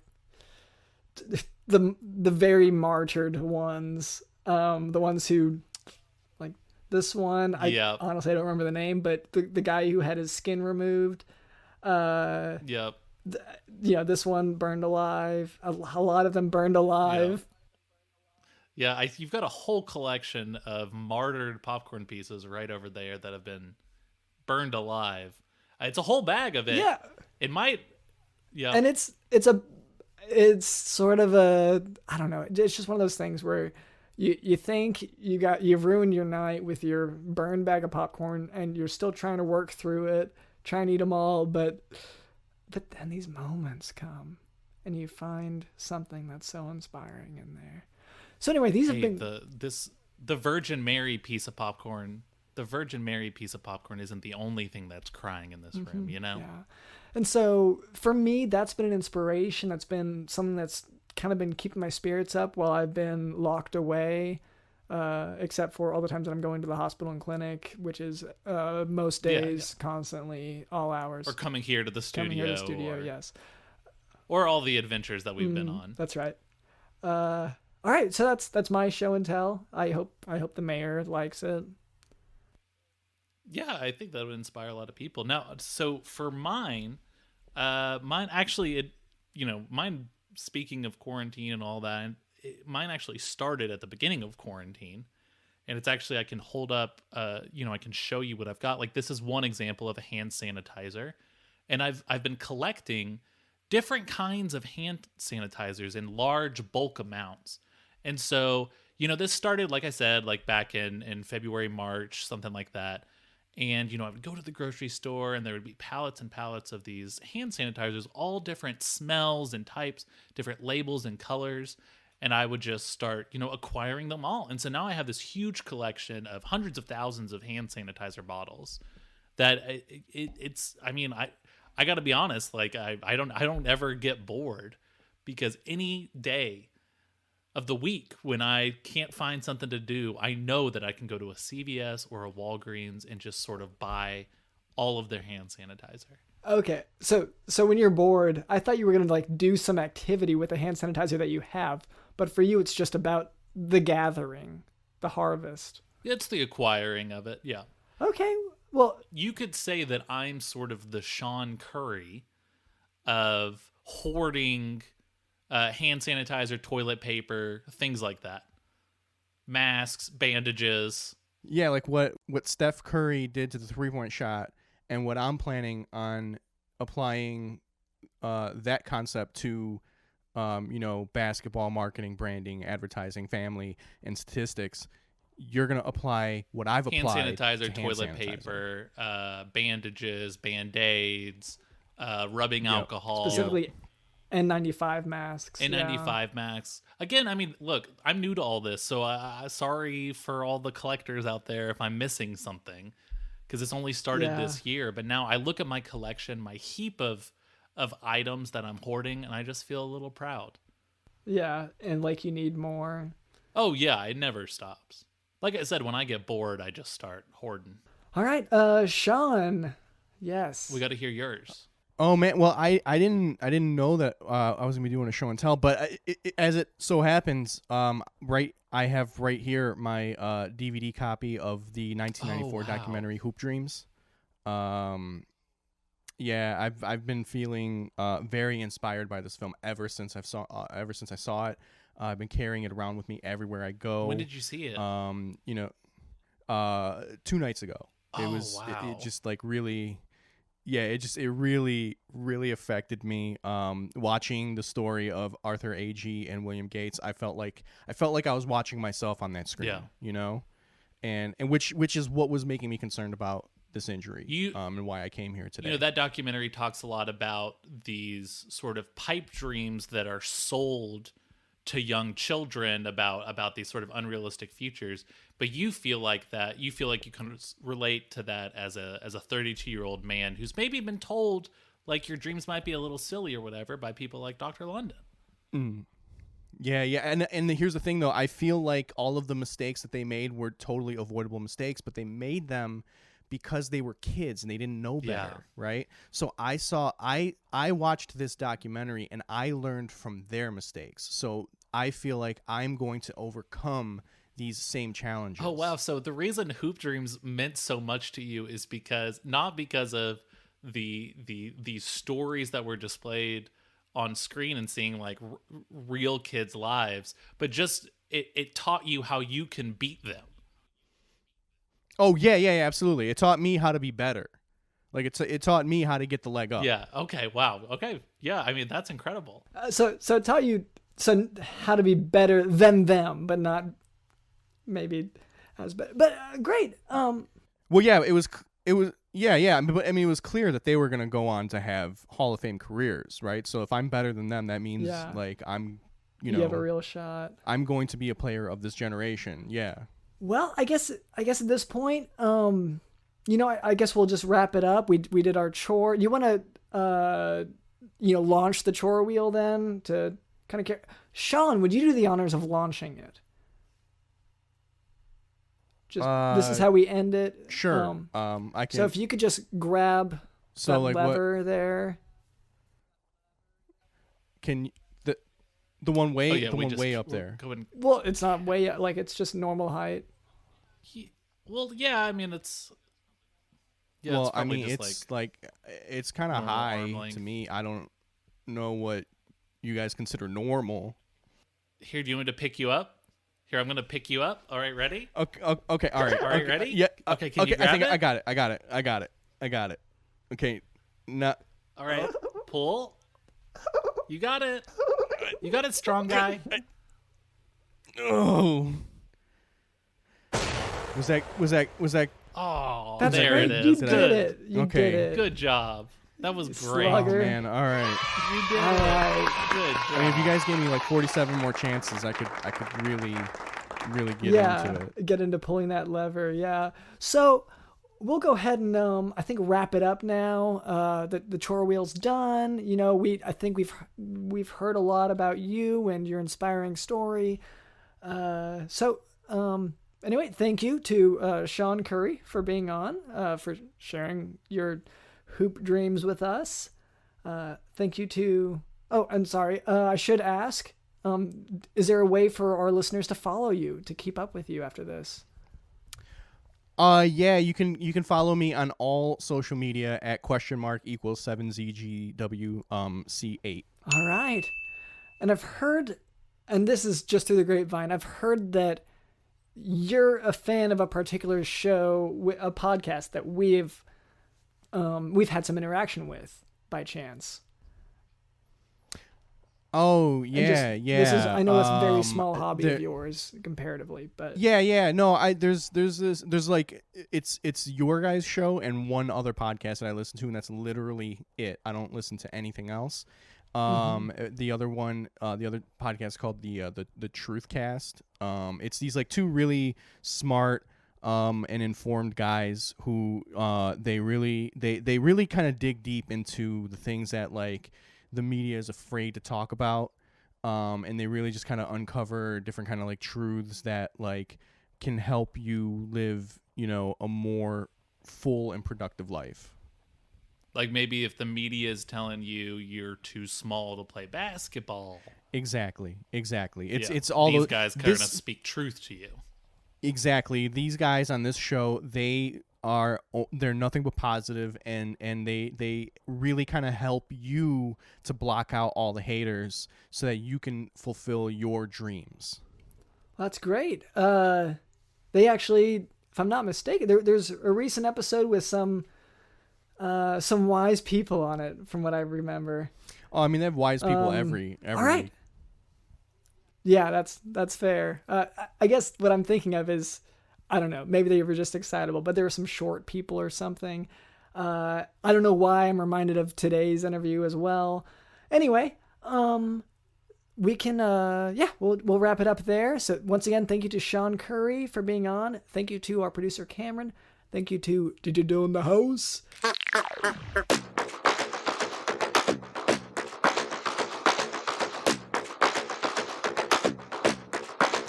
A: the very martyred ones. The ones who, like this one. Honestly, I don't remember the name, but the guy who had his skin removed.
C: Yep.
A: This one burned alive. A lot of them burned alive.
C: Yeah, you've got a whole collection of martyred popcorn pieces right over there that have been burned alive. It's a whole bag of it. Yeah. It might. Yeah.
A: And it's sort of I don't know. It's just one of those things where you think you've ruined your night with your burned bag of popcorn, and you're still trying to work through it, trying to eat them all, but then these moments come, and you find something that's so inspiring in there. So anyway, these have been
C: the Virgin Mary piece of popcorn. The Virgin Mary piece of popcorn isn't the only thing that's crying in this room,
A: Yeah. And so for me, that's been an inspiration. That's been something that's kind of been keeping my spirits up while I've been locked away, except for all the times that I'm going to the hospital and clinic, which is most days, constantly, all hours.
C: Or coming here to the studio.
A: Yes.
C: Or all the adventures that we've been on.
A: That's right. All right, so that's my show and tell. I hope the mayor likes it.
C: Yeah, I think that would inspire a lot of people. Now, so for mine actually, mine, speaking of quarantine and all that, mine actually started at the beginning of quarantine. And it's actually, I can hold up, I can show you what I've got. Like, this is one example of a hand sanitizer. And I've been collecting different kinds of hand sanitizers in large bulk amounts. And so, this started, like I said, like back in February, March, something like that. And, I would go to the grocery store and there would be pallets and pallets of these hand sanitizers, all different smells and types, different labels and colors. And I would just start, acquiring them all. And so now I have this huge collection of hundreds of thousands of hand sanitizer bottles that I got to be honest, like I don't ever get bored, because any day of the week when I can't find something to do, I know that I can go to a CVS or a Walgreens and just sort of buy all of their hand sanitizer.
A: Okay, so when you're bored, I thought you were gonna like do some activity with the hand sanitizer that you have, but for you, it's just about the gathering, the harvest.
C: It's the acquiring of it, yeah.
A: Okay, well,
C: you could say that I'm sort of the Sean Curry of hoarding hand sanitizer, toilet paper, things like that. Masks, bandages.
F: Yeah, like what Steph Curry did to the 3-point shot, and what I'm planning on applying that concept to basketball marketing, branding, advertising, family, and statistics, you're going to apply what I've
C: hand
F: applied
C: sanitizer,
F: to
C: toilet
F: hand sanitizer.
C: paper, bandages, band-aids, rubbing alcohol.
A: Specifically N95 masks.
C: N95 masks. Again, I mean, look, I'm new to all this, so sorry for all the collectors out there if I'm missing something, because it's only started this year. But now I look at my collection, my heap of items that I'm hoarding, and I just feel a little proud.
A: Yeah, and like you need more.
C: Oh, yeah, it never stops. Like I said, when I get bored, I just start hoarding.
A: All right, Sean. Yes.
C: We got to hear yours.
F: Oh man, well I didn't know that I was gonna be doing a show and tell, but as it so happens, I have right here my DVD copy of the 1994 documentary Hoop Dreams. Yeah, I've been feeling very inspired by this film ever since I saw it. I've been carrying it around with me everywhere I go.
C: When did you see it?
F: 2 nights ago. It just like really. Yeah, it really, really affected me. Watching the story of Arthur Agee and William Gates, I felt like I was watching myself on that screen.
C: Yeah.
F: And which is what was making me concerned about this injury, and why I came here today.
C: That documentary talks a lot about these sort of pipe dreams that are sold to young children about these sort of unrealistic futures, but you feel like you can relate to that as a 32-year-old man who's maybe been told like your dreams might be a little silly or whatever by people like Dr. London.
F: Yeah, and here's the thing though, I feel like all of the mistakes that they made were totally avoidable mistakes, but they made them because they were kids and they didn't know better, right? So I watched this documentary and I learned from their mistakes. So I feel like I'm going to overcome these same challenges.
C: Oh, wow. So the reason Hoop Dreams meant so much to you is not because of the stories that were displayed on screen and seeing like real kids' lives, but just it taught you how you can beat them.
F: Oh, yeah, absolutely. It taught me how to be better. Like it taught me how to get the leg up.
C: Yeah. Okay. Wow. Okay. Yeah. I mean, that's incredible.
A: So it taught you how to be better than them, but not maybe as bad. But great.
F: Well, yeah, it was. Yeah. But I mean, it was clear that they were going to go on to have Hall of Fame careers, right? So if I'm better than them, that means like I'm,
A: you have a real shot.
F: I'm going to be a player of this generation. Yeah.
A: Well, I guess at this point, I guess we'll just wrap it up. We did our chore. You want to, launch the chore wheel then to kind of care. Sean, would you do the honors of launching it? This is how we end it.
F: Sure. I can.
A: So if you could just grab that lever there.
F: Can the one way up there?
A: Well, it's not way like it's just normal height.
C: I mean it's. Yeah,
F: well, I mean it's it's kind of high to me. I don't know what you guys consider normal.
C: Here, do you want me to pick you up? Here, I'm going to pick you up. All right, ready?
F: Okay, all right.
C: All right, ready?
F: Yeah.
C: Okay, can you grab it?
F: I got it. Okay, now.
C: All right, pull. You got it. You got it, strong guy.
F: Oh. Was that?
C: Oh,
A: that's
C: there
A: great.
C: it is.
A: You did it. You did it.
C: Good job. That was great.
A: Slugger.
F: Oh, man, all right.
C: You did
A: All
C: it.
A: right.
C: Good job.
F: I mean, if you guys gave me like 47 more chances, I could really
A: get into pulling that lever. Yeah. So we'll go ahead and I think wrap it up now. The chore wheel's done. I think we've heard a lot about you and your inspiring story. Anyway, thank you to Sean Curry for being on, for sharing your hoop dreams with us. Thank you to... Oh, I'm sorry. I should ask, is there a way for our listeners to follow you, to keep up with you after this?
F: Yeah, you can follow me on all social media at !7ZGWC8.
A: All right. And I've heard, and this is just through the grapevine, I've heard that you're a fan of a particular show, a podcast that we've had some interaction with by chance.
F: Oh
A: And
F: yeah,
A: just,
F: yeah.
A: This is, I know that's a very small hobby
F: there-
A: of yours comparatively, but
F: Yeah. No, there's like it's your guys' show and one other podcast that I listen to, and that's literally it. I don't listen to anything else. The other one, the other podcast called the Truthcast. It's these like two really smart and informed guys who they really kind of dig deep into the things that like the media is afraid to talk about. And they really just kind of uncover different kind of like truths that like can help you live, a more full and productive life.
C: Like maybe if the media is telling you you're too small to play basketball.
F: Exactly.
C: Yeah,
F: It's all
C: these guys kind of speak truth to you.
F: Exactly. These guys on this show, they're nothing but positive, and they really kind of help you to block out all the haters so that you can fulfill your dreams.
A: that's great. They actually, if I'm not mistaken, there's a recent episode with some wise people on it, from what I remember.
F: Oh, I mean, they have wise people every
A: All right. Yeah, that's fair. I guess what I'm thinking of is, I don't know, maybe they were just excitable, but there were some short people or something. I don't know why I'm reminded of today's interview as well. Anyway, we can, we'll wrap it up there. So once again, thank you to Sean Curry for being on. Thank you to our producer Cameron. Thank you to Did You Do in the House?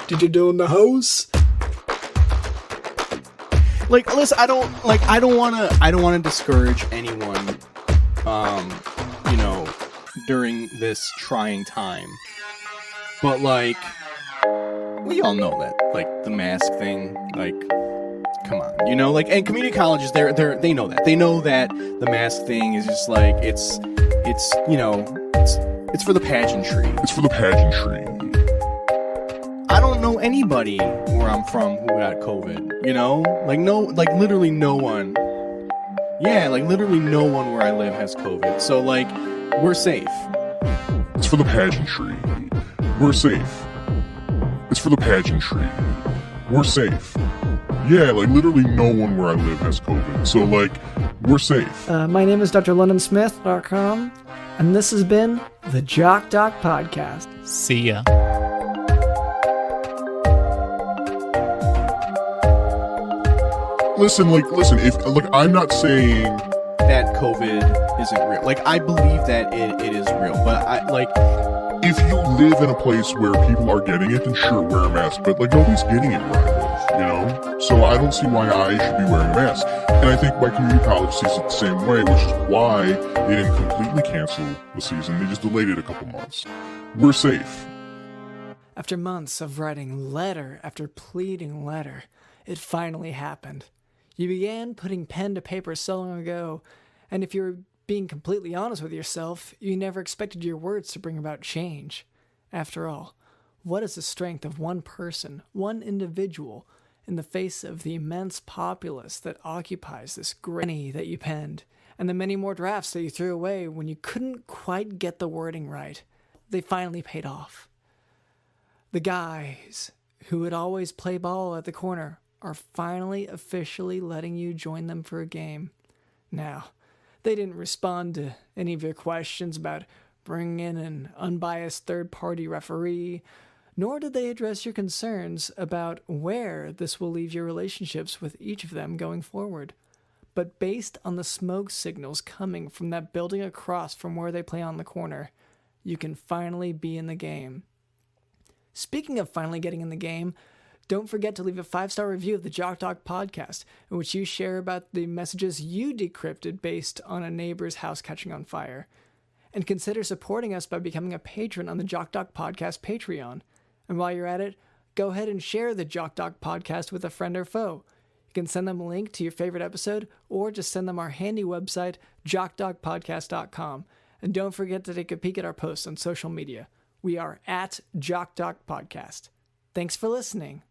A: Did you do in the house?
F: Like, listen, I don't want to discourage anyone, during this trying time. But like, we all know that, like, the mask thing, like, come on, and community colleges, they know that. They know that the mask thing is just like, it's for the pageantry.
D: It's for the pageantry.
F: I don't know anybody where I'm from who got COVID, literally no one. Yeah, like literally no one where I live has COVID. So like, we're safe.
D: It's for the pageantry. We're safe. It's for the pageantry. We're safe. Yeah, like literally no one where I live has COVID. So like, we're safe.
A: My name is drlondonsmith.com, and this has been the Jock Doc Podcast.
C: See ya.
D: Listen, I'm not saying
F: that COVID isn't real. Like, I believe that it is real, but
D: if you live in a place where people are getting it, then sure, wear a mask. But like, nobody's getting it where I live, So I don't see why I should be wearing a mask. And I think my community college sees it the same way, which is why they didn't completely cancel the season. They just delayed it a couple months. We're safe.
A: After months of writing letter after pleading letter, it finally happened. You began putting pen to paper so long ago, and if you're being completely honest with yourself, you never expected your words to bring about change. After all, what is the strength of one person, one individual, in the face of the immense populace that occupies this granny that you penned, and the many more drafts that you threw away when you couldn't quite get the wording right? They finally paid off. The guys who would always play ball at the corner are finally officially letting you join them for a game. Now, they didn't respond to any of your questions about bringing in an unbiased third-party referee, nor did they address your concerns about where this will leave your relationships with each of them going forward. But based on the smoke signals coming from that building across from where they play on the corner, you can finally be in the game. Speaking of finally getting in the game, don't forget to leave a 5-star review of the Jock Doc podcast, in which you share about the messages you decrypted based on a neighbor's house catching on fire. And consider supporting us by becoming a patron on the Jock Doc podcast Patreon. And while you're at it, go ahead and share the Jock Doc podcast with a friend or foe. You can send them a link to your favorite episode, or just send them our handy website, jockdocpodcast.com. And don't forget to take a peek at our posts on social media. We are at Jock Doc Podcast. Thanks for listening.